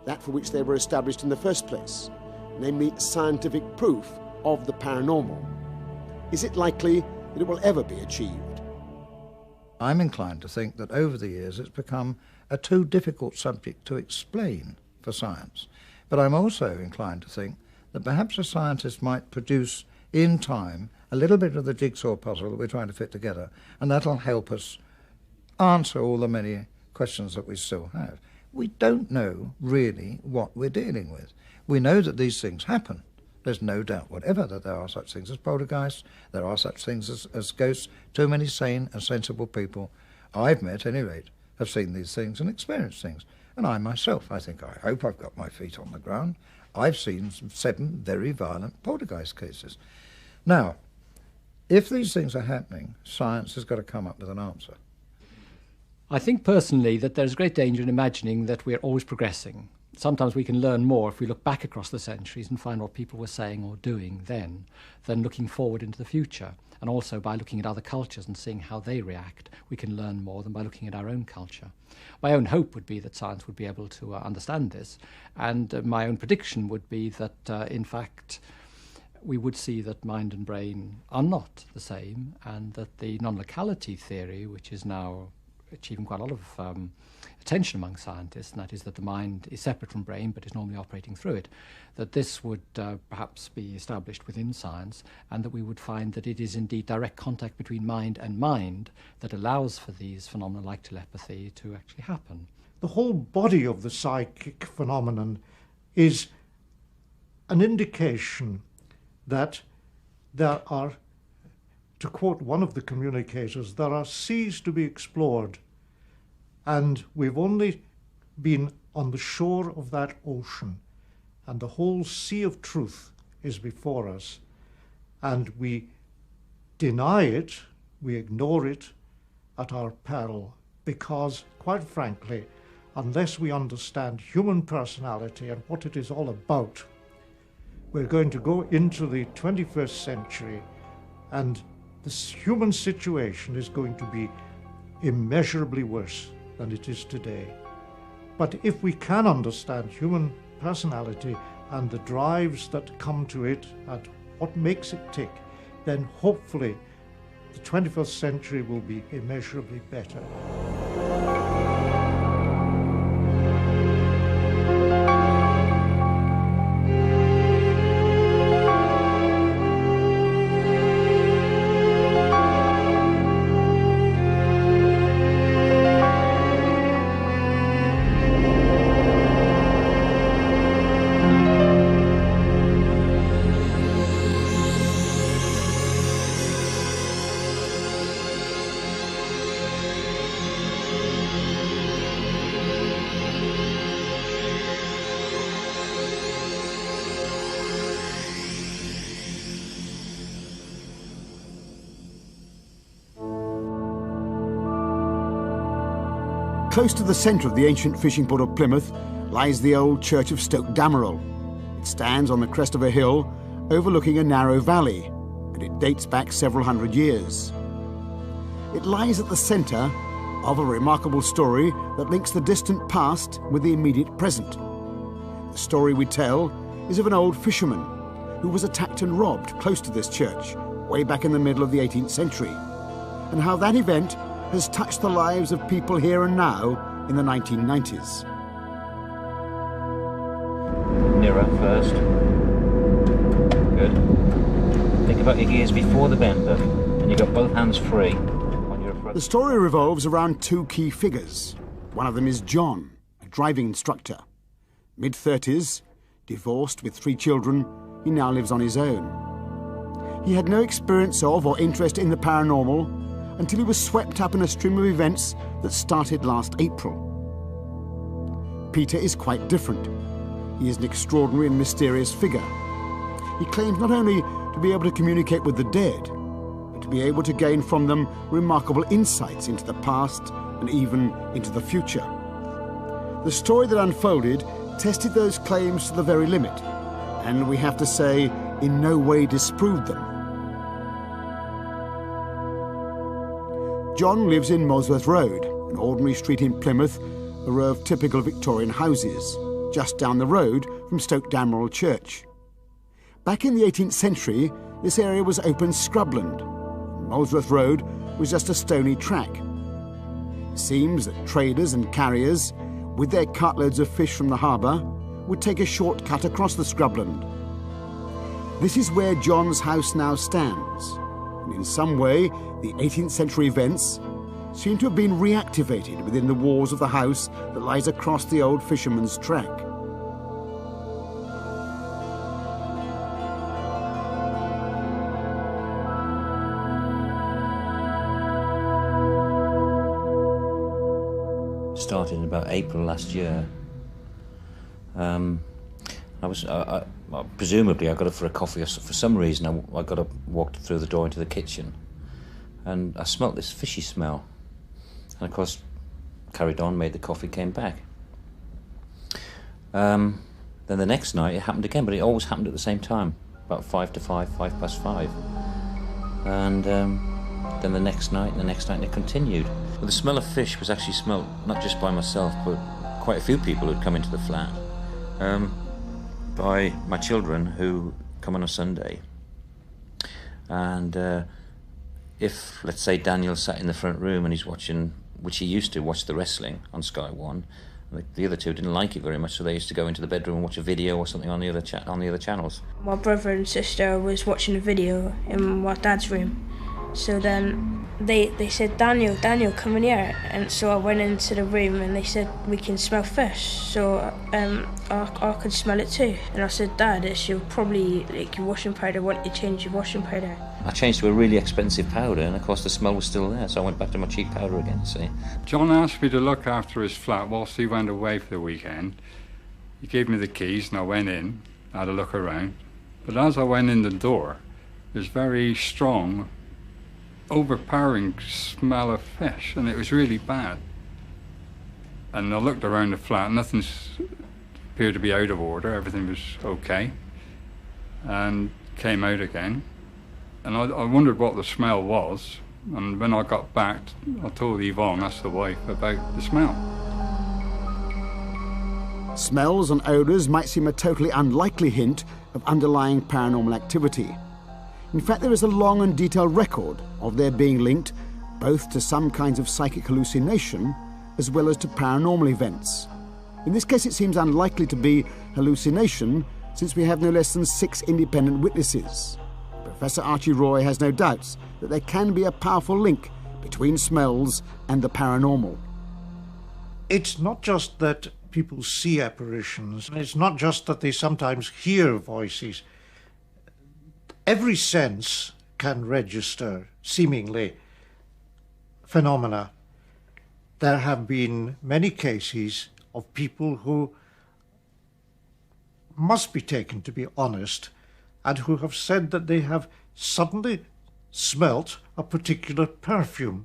that for which they were established in the first place, namely scientific proof of the paranormal. Is it likely that it will ever be achieved? I'm inclined to think that over the years it's become a too difficult subject to explain for science. But I'm also inclined to think that perhaps a scientist might produce in time a little bit of the jigsaw puzzle that we're trying to fit together, and that'll help us answer all the many questions that we still have. We don't know really what we're dealing with. We know that these things happen. There's no doubt whatever that there are such things as poltergeists, there are such things as ghosts. Too many sane and sensible people I've met, at any rate, have seen these things and experienced things. And I myself, I hope I've got my feet on the ground. I've seen 7 very violent poltergeist cases. Now, if these things are happening, science has got to come up with an answer. I think personally that there's great danger in imagining that we're always progressing. Sometimes we can learn more if we look back across the centuries and find what people were saying or doing then than looking forward into the future. And also by looking at other cultures and seeing how they react, we can learn more than by looking at our own culture. My own hope would be that science would be able to understand this, and my own prediction would be that, in fact, we would see that mind and brain are not the same, and that the non-locality theory, which is now achieving quite a lot of attention among scientists, and that is that the mind is separate from brain but is normally operating through it, that this would perhaps be established within science, and that we would find that it is indeed direct contact between mind and mind that allows for these phenomena like telepathy to actually happen. The whole body of the psychic phenomenon is an indication that there are, to quote one of the communicators, there are seas to be explored, and we've only been on the shore of that ocean, and the whole sea of truth is before us, and we deny it, we ignore it at our peril, because, quite frankly, unless we understand human personality and what it is all about, we're going to go into the 21st century, and this human situation is going to be immeasurably worse than it is today. But if we can understand human personality and the drives that come to it and what makes it tick, then hopefully the 21st century will be immeasurably better. Close to the centre of the ancient fishing port of Plymouth lies the old church of Stoke Damerel. It stands on the crest of a hill overlooking a narrow valley, and it dates back several hundred years. It lies at the centre of a remarkable story that links the distant past with the immediate present. The story we tell is of an old fisherman who was attacked and robbed close to this church way back in the middle of the 18th century, and how that event has touched the lives of people here and now in the 1990s. Nearer first. Good. Think about your gears before the bend, and you've got both hands free. On your front. The story revolves around two key figures. One of them is John, a driving instructor. Mid-30s, divorced with 3 children, he now lives on his own. He had no experience of or interest in the paranormal until he was swept up in a stream of events that started last April. Peter is quite different. He is an extraordinary and mysterious figure. He claims not only to be able to communicate with the dead, but to be able to gain from them remarkable insights into the past and even into the future. The story that unfolded tested those claims to the very limit, and we have to say, in no way disproved them. John lives in Molesworth Road, an ordinary street in Plymouth, a row of typical Victorian houses, just down the road from Stoke Damerel Church. Back in the 18th century, this area was open scrubland. Molesworth Road was just a stony track. It seems that traders and carriers, with their cartloads of fish from the harbour, would take a shortcut across the scrubland. This is where John's house now stands, and in some way, the 18th century events seem to have been reactivated within the walls of the house that lies across the old fisherman's track. Started in about April last year. Presumably I got up for a coffee, or for some reason I got up, walked through the door into the kitchen, and I smelt this fishy smell, and of course carried on, made the coffee, came back. Then the next night it happened again, but it always happened at the same time, about 5 past 5. And then the next night, and it continued. Well, the smell of fish was actually smelt not just by myself, but quite a few people who'd come into the flat. By my children who come on a Sunday, And if, let's say, Daniel sat in the front room and he's watching, which he used to watch the wrestling on Sky One, the other two didn't like it very much, so they used to go into the bedroom and watch a video or something on the other channels. My brother and sister was watching a video in my dad's room, so then they said, Daniel, come in here. And so I went into the room and they said, we can smell fish. So I could smell it too. And I said, Dad, it's probably like your washing powder. Why don't you change your washing powder? I changed to a really expensive powder, and of course the smell was still there, so I went back to my cheap powder again, you see. John asked me to look after his flat whilst he went away for the weekend. He gave me the keys and I went in, had a look around. But as I went in the door, there's very strong, overpowering smell of fish, and it was really bad. And I looked around the flat, nothing appeared to be out of order, everything was okay, and came out again. And I wondered what the smell was, and when I got back, I told Yvonne, that's the wife, about the smell. Smells and odours might seem a totally unlikely hint of underlying paranormal activity. In fact, there is a long and detailed record of their being linked both to some kinds of psychic hallucination as well as to paranormal events. In this case, it seems unlikely to be hallucination, since we have no less than 6 independent witnesses. Professor Archie Roy has no doubts that there can be a powerful link between smells and the paranormal. It's not just that people see apparitions, it's not just that they sometimes hear voices. Every sense can register, seemingly, phenomena. There have been many cases of people who must be taken to be honest, and who have said that they have suddenly smelt a particular perfume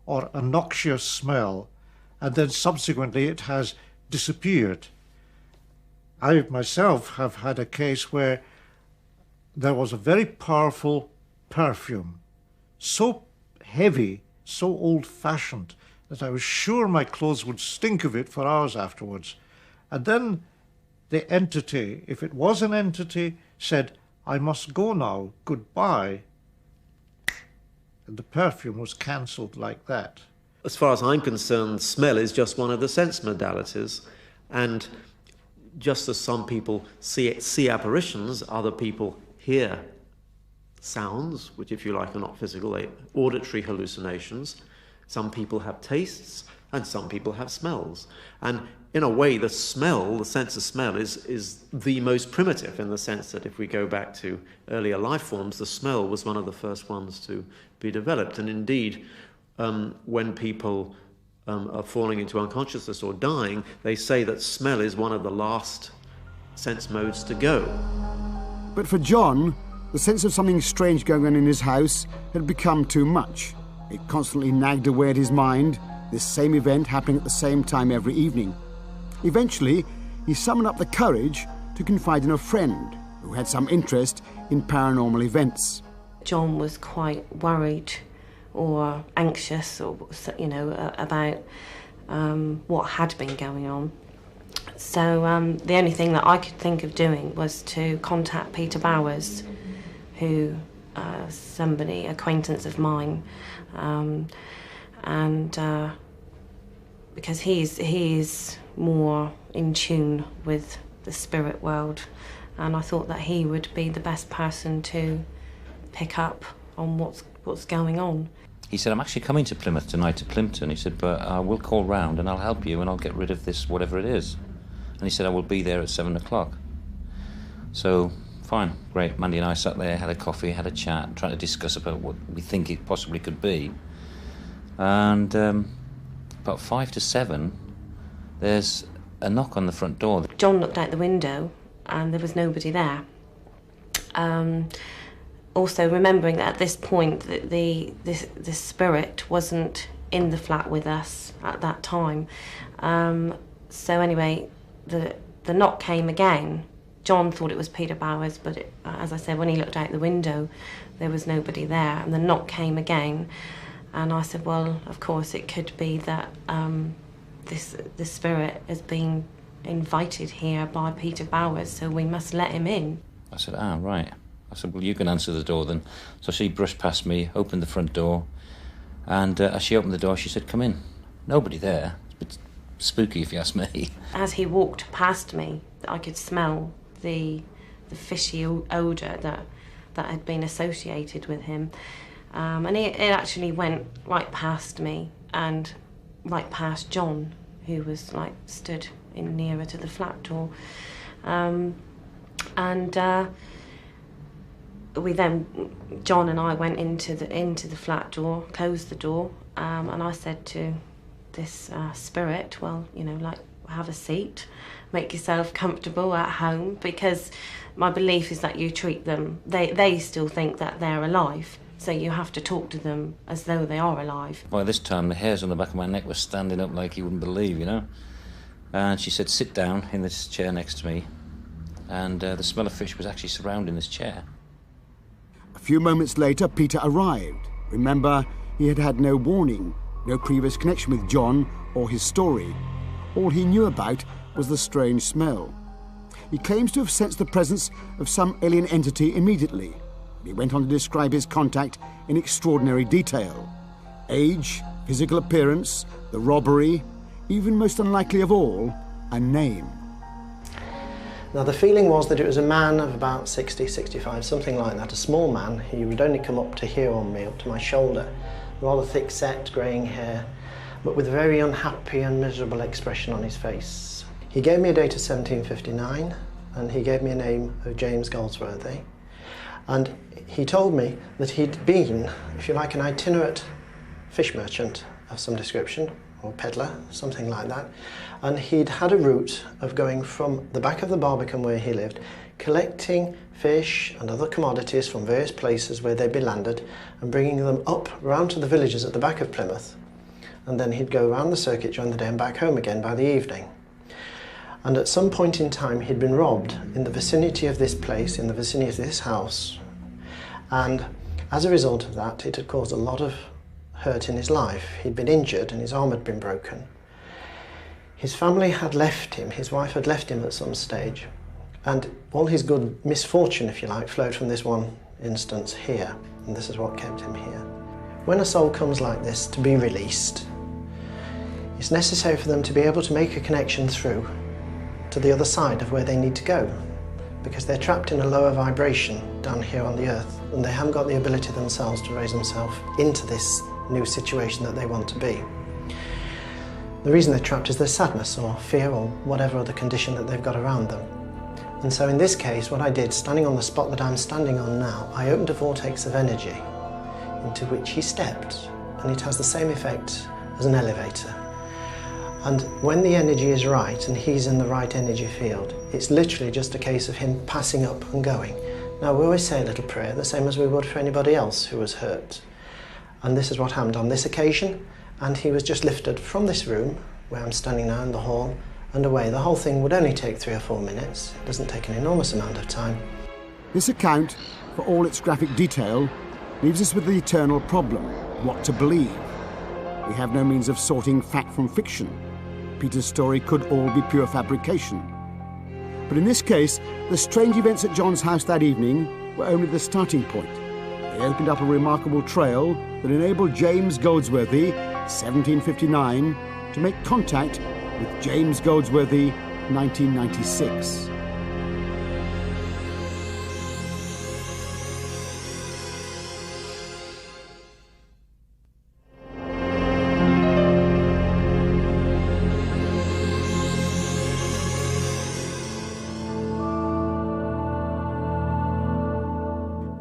or a noxious smell, and then subsequently it has disappeared. I myself have had a case where there was a very powerful perfume, so heavy, so old-fashioned, that I was sure my clothes would stink of it for hours afterwards. And then the entity, if it was an entity, said, I must go now, goodbye. And the perfume was cancelled like that. As far as I'm concerned, smell is just one of the sense modalities. And just as some people see apparitions, other people hear sounds, which, if you like, are not physical, they're auditory hallucinations. Some people have tastes, and some people have smells. And in a way, the smell, the sense of smell, is the most primitive, in the sense that if we go back to earlier life forms, the smell was one of the first ones to be developed. And indeed, when people are falling into unconsciousness or dying, they say that smell is one of the last sense modes to go. But for John, the sense of something strange going on in his house had become too much. It constantly nagged away at his mind, this same event happening at the same time every evening. Eventually, he summoned up the courage to confide in a friend who had some interest in paranormal events. John was quite worried or anxious, or about what had been going on. So the only thing that I could think of doing was to contact Peter Bowers, who somebody, acquaintance of mine, because he's more in tune with the spirit world, and I thought that he would be the best person to pick up on what's going on. He said, I'm actually coming to Plymouth tonight, to Plimpton. He said, but I will call round and I'll help you and I'll get rid of this, whatever it is. And he said, I will be there at 7 o'clock. So, fine, great. Mandy and I sat there, had a coffee, had a chat, trying to discuss about what we think it possibly could be. And about 5 to 7, there's a knock on the front door. John looked out the window and there was nobody there. Also remembering that at this point the spirit wasn't in the flat with us at that time. So anyway, the knock came again. John thought it was Peter Bowers, but as I said, when he looked out the window, there was nobody there, and the knock came again. And I said, well, of course it could be that the spirit is being invited here by Peter Bowers, so we must let him in. I said, right. I said, well, you can answer the door then. So she brushed past me, opened the front door, and as she opened the door, she said, come in. Nobody there. It's a bit spooky, if you ask me. As he walked past me, I could smell the fishy odour that had been associated with him. And it actually went right past me and right past John, who was like stood in nearer to the flat door. We then, John and I went into the flat door, closed the door, and I said to this spirit, well, you know, like, have a seat, make yourself comfortable at home, because my belief is that you treat them, they still think that they're alive, so you have to talk to them as though they are alive. By this time, the hairs on the back of my neck were standing up like you wouldn't believe, you know. And she said, sit down in this chair next to me, and the smell of fish was actually surrounding this chair. A few moments later, Peter arrived. Remember, he had had no warning, no previous connection with John or his story. All he knew about was the strange smell. He claims to have sensed the presence of some alien entity immediately. He went on to describe his contact in extraordinary detail. Age, physical appearance, the robbery, even most unlikely of all, a name. Now the feeling was that it was a man of about 60, 65, something like that, a small man. He would only come up to here on me, up to my shoulder, rather thick-set, greying hair, but with a very unhappy and miserable expression on his face. He gave me a date of 1759, and he gave me a name of James Goldsworthy, and he told me that he'd been, if you like, an itinerant fish merchant of some description, or peddler, something like that, and he'd had a route of going from the back of the Barbican where he lived, collecting fish and other commodities from various places where they'd be landed and bringing them up round to the villages at the back of Plymouth, and then he'd go around the circuit during the day and back home again by the evening. And at some point in time he'd been robbed in the vicinity of this place, in the vicinity of this house, and as a result of that it had caused a lot of hurt in his life. He'd been injured and his arm had been broken. His family had left him, his wife had left him at some stage, and all his good misfortune, if you like, flowed from this one instance here, and this is what kept him here. When a soul comes like this to be released, it's necessary for them to be able to make a connection through to the other side of where they need to go, because they're trapped in a lower vibration down here on the earth, and they haven't got the ability themselves to raise themselves into this new situation that they want to be. The reason they're trapped is their sadness or fear or whatever other condition that they've got around them. And so in this case, what I did, standing on the spot that I'm standing on now, I opened a vortex of energy into which he stepped, and it has the same effect as an elevator. And when the energy is right and he's in the right energy field, it's literally just a case of him passing up and going. Now we always say a little prayer, the same as we would for anybody else who was hurt. And this is what happened on this occasion, and he was just lifted from this room, where I'm standing now in the hall, and away. The whole thing would only take 3 or 4 minutes. It doesn't take an enormous amount of time. This account, for all its graphic detail, leaves us with the eternal problem: what to believe. We have no means of sorting fact from fiction. Peter's story could all be pure fabrication. But in this case, the strange events at John's house that evening were only the starting point. They opened up a remarkable trail that enabled James Goldsworthy, 1759, to make contact with James Goldsworthy, 1996.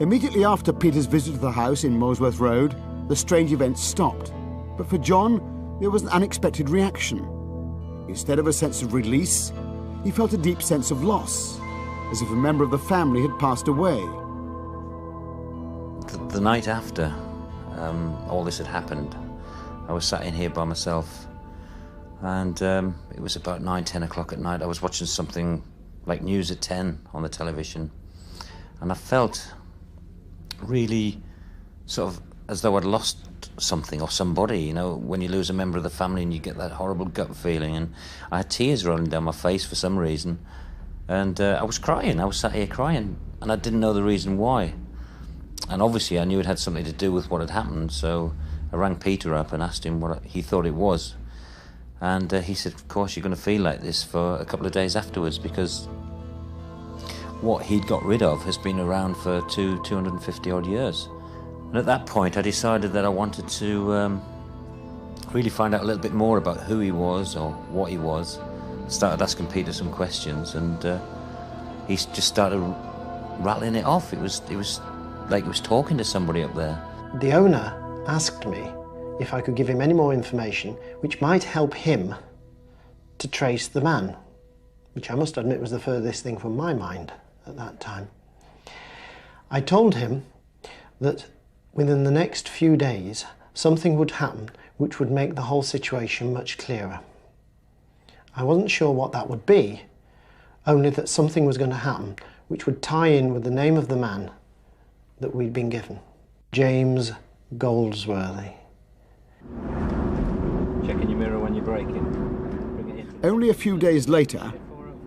Immediately after Peter's visit to the house in Molesworth Road, the strange events stopped. But for John, there was an unexpected reaction. Instead of a sense of release, he felt a deep sense of loss, as if a member of the family had passed away. The night after all this had happened, I was sat in here by myself, and it was about 9, 10 o'clock at night. I was watching something like News at 10 on the television, and I felt really sort of as though I'd lost something or somebody, you know, when you lose a member of the family and you get that horrible gut feeling. And I had tears rolling down my face for some reason. And I was crying. I was sat here crying, and I didn't know the reason why. And obviously I knew it had something to do with what had happened, so I rang Peter up and asked him what he thought it was. And he said, of course, you're going to feel like this for a couple of days afterwards, because what he'd got rid of has been around for 250 odd years. And at that point I decided that I wanted to really find out a little bit more about who he was or what he was. Started asking Peter some questions, and he just started rattling it off. It was like he was talking to somebody up there. The owner asked me if I could give him any more information which might help him to trace the man, which I must admit was the furthest thing from my mind at that time. I told him that within the next few days something would happen which would make the whole situation much clearer. I wasn't sure what that would be, only that something was going to happen which would tie in with the name of the man that we'd been given. James Goldsworthy. Checking your mirror when you're braking. Only a few days later,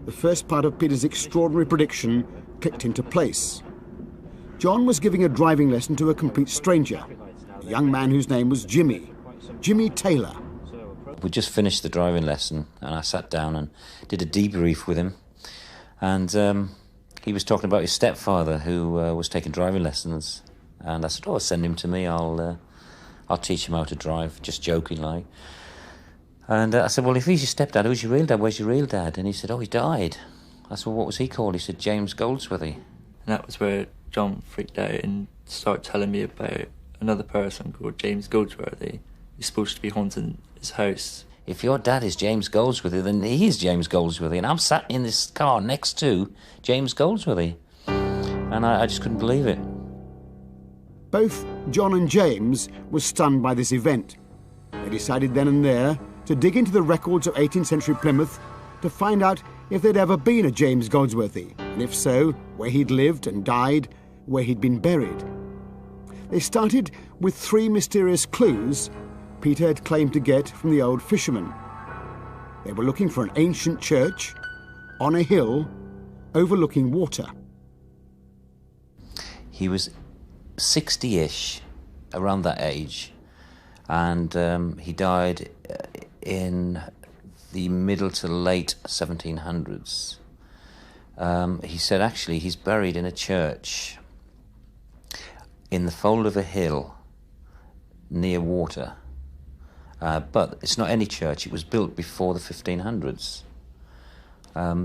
the first part of Peter's extraordinary prediction clicked into place. John was giving a driving lesson to a complete stranger, a young man whose name was Jimmy Taylor. We just finished the driving lesson, and I sat down and did a debrief with him. And he was talking about his stepfather, who was taking driving lessons. And I said, "Oh, send him to me. I'll teach him how to drive," just joking like. And I said, "Well, if he's your stepdad, who's your real dad? Where's your real dad?" And he said, "Oh, he died." I said, "Well, what was he called?" He said, "James Goldsworthy." And that was where John freaked out and started telling me about another person called James Goldsworthy. He's supposed to be haunting his house. If your dad is James Goldsworthy, then he is James Goldsworthy, and I'm sat in this car next to James Goldsworthy. And I just couldn't believe it. Both John and James were stunned by this event. They decided then and there to dig into the records of 18th century Plymouth to find out if there'd ever been a James Goldsworthy, and if so, where he'd lived and died, where he'd been buried. They started with 3 mysterious clues Peter had claimed to get from the old Fisherman. They were looking for an ancient church on a hill overlooking water. He was 60-ish, around that age, and he died in the middle to late 1700s. He said actually he's buried in a church in the fold of a hill near water. But it's not any church, it was built before the 1500s.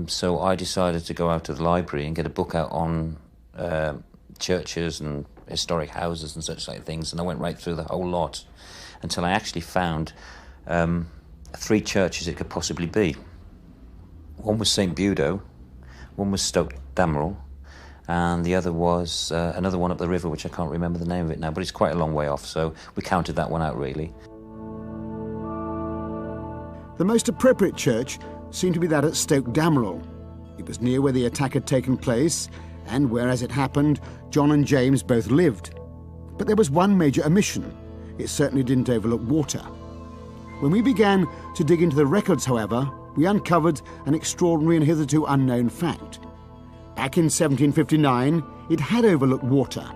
So I decided to go out to the library and get a book out on churches and historic houses and such like things, and I went right through the whole lot until I actually found 3 churches it could possibly be. One was St. Budo, one was Stoke Damerel, and the other was another one up the river, which I can't remember the name of it now, but it's quite a long way off, so we counted that one out really. The most appropriate church seemed to be that at Stoke Damerel. It was near where the attack had taken place, and where, as it happened, John and James both lived. But there was one major omission. It certainly didn't overlook water. When we began to dig into the records, however, we uncovered an extraordinary and hitherto unknown fact. Back in 1759, it had overlooked water,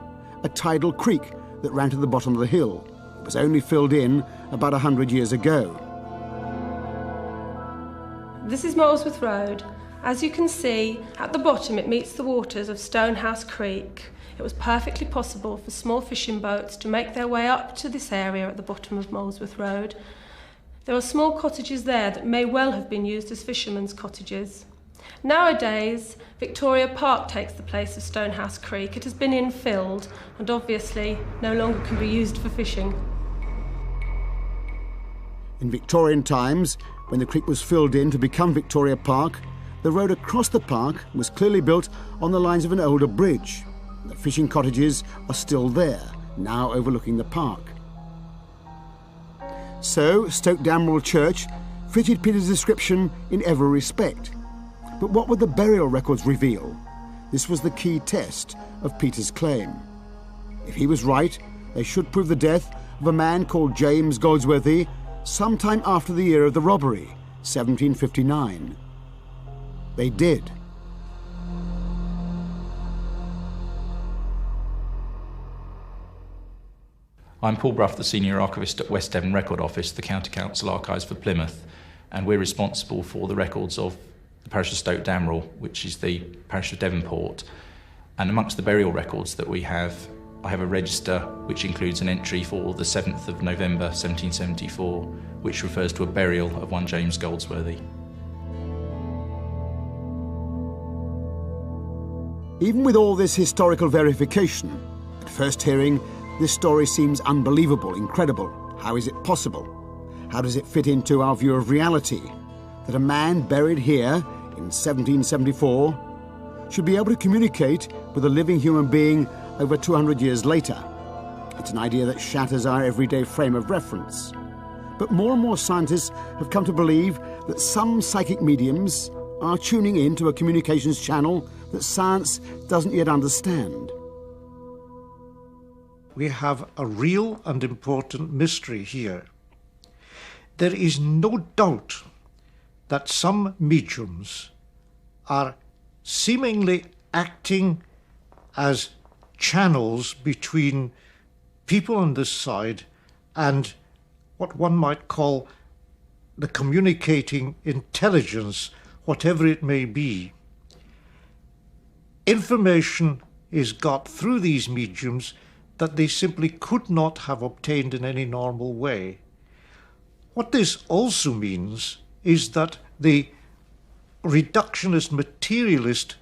a tidal creek that ran to the bottom of the hill. It was only filled in about 100 years ago. This is Molesworth Road. As you can see, at the bottom it meets the waters of Stonehouse Creek. It was perfectly possible for small fishing boats to make their way up to this area at the bottom of Molesworth Road. There are small cottages there that may well have been used as fishermen's cottages. Nowadays, Victoria Park takes the place of Stonehouse Creek. It has been infilled and obviously no longer can be used for fishing. In Victorian times, when the creek was filled in to become Victoria Park, the road across the park was clearly built on the lines of an older bridge. The fishing cottages are still there, now overlooking the park. So, Stoke Damerel Church fitted Peter's description in every respect. But what would the burial records reveal? This was the key test of Peter's claim. If he was right, they should prove the death of a man called James Goldsworthy sometime after the year of the robbery, 1759. They did. I'm Paul Bruff, the Senior Archivist at West Devon Record Office, the County Council Archives for Plymouth, and we're responsible for the records of the parish of Stoke Damrell, which is the parish of Devonport. And amongst the burial records that we have, I have a register which includes an entry for the 7th of November 1774, which refers to a burial of one James Goldsworthy. Even with all this historical verification, at first hearing, this story seems unbelievable, incredible. How is it possible? How does it fit into our view of reality? That a man buried here in 1774 should be able to communicate with a living human being over 200 years later. It's an idea that shatters our everyday frame of reference. But more and more scientists have come to believe that some psychic mediums are tuning in to a communications channel that science doesn't yet understand. We have a real and important mystery here. There is no doubt that some mediums are seemingly acting as channels between people on this side and what one might call the communicating intelligence, whatever it may be. Information is got through these mediums that they simply could not have obtained in any normal way. What this also means is that the reductionist materialist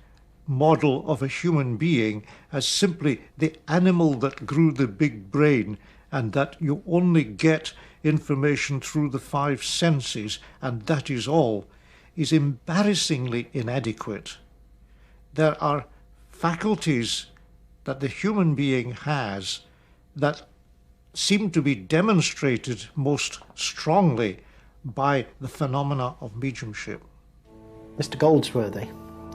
model of a human being as simply the animal that grew the big brain and that you only get information through the 5 senses and that is all, is embarrassingly inadequate. There are faculties that the human being has that seem to be demonstrated most strongly by the phenomena of mediumship. Mr. Goldsworthy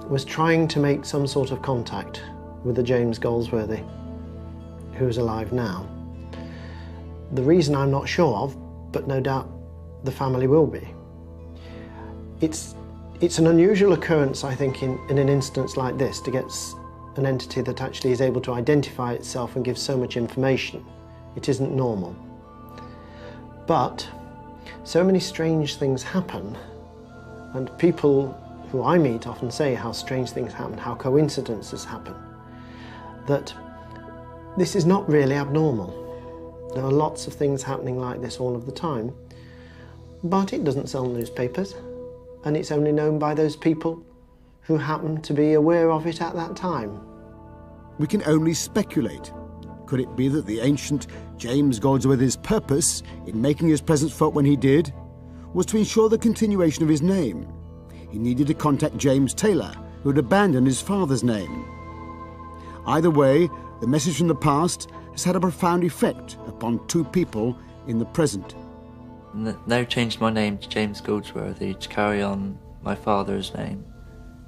was trying to make some sort of contact with the James Goldsworthy who is alive now. The reason I'm not sure of, but no doubt the family will be. It's an unusual occurrence, I think, in an instance like this, to get an entity that actually is able to identify itself and give so much information. It isn't normal. But so many strange things happen, and people who I meet often say how strange things happen, how coincidences happen, that this is not really abnormal. There are lots of things happening like this all of the time, but it doesn't sell newspapers, and it's only known by those people who happen to be aware of it at that time. We can only speculate. Could it be that the ancient James Goldsworthy's purpose in making his presence felt when he did was to ensure the continuation of his name? He needed to contact James Taylor, who had abandoned his father's name. Either way, the message from the past has had a profound effect upon 2 people in the present. Now changed my name to James Goldsworthy to carry on my father's name.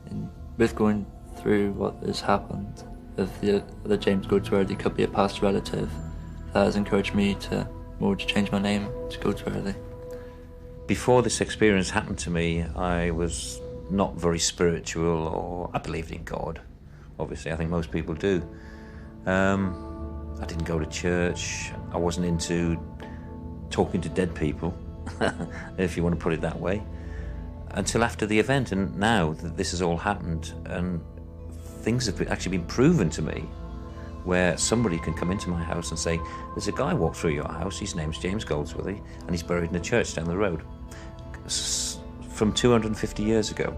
And with going through what has happened, if the other James Goldsworthy could be a past relative, that has encouraged me to change my name to Goldsworthy. Before this experience happened to me, I was not very spiritual, or I believed in God. Obviously, I think most people do. I didn't go to church. I wasn't into talking to dead people, if you want to put it that way, until after the event. And now that this has all happened, and things have actually been proven to me, where somebody can come into my house and say, there's a guy walked through your house, his name's James Goldsworthy, and he's buried in a church down the road. From 250 years ago,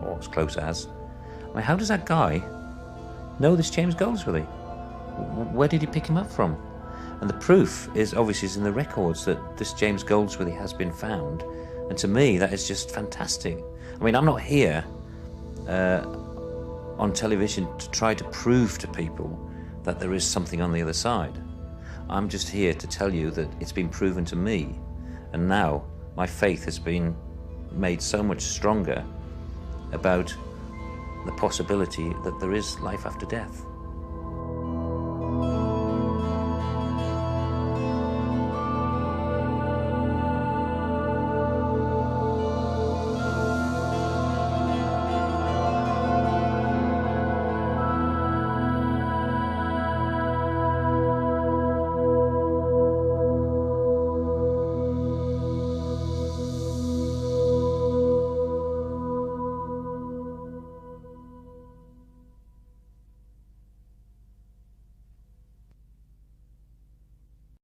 or as close as. I mean, how does that guy know this James Goldsworthy? Where did he pick him up from? And the proof is obviously in the records that this James Goldsworthy has been found, and to me that is just fantastic. I mean, I'm not here on television to try to prove to people that there is something on the other side. I'm just here to tell you that it's been proven to me, and now my faith has been made so much stronger about the possibility that there is life after death.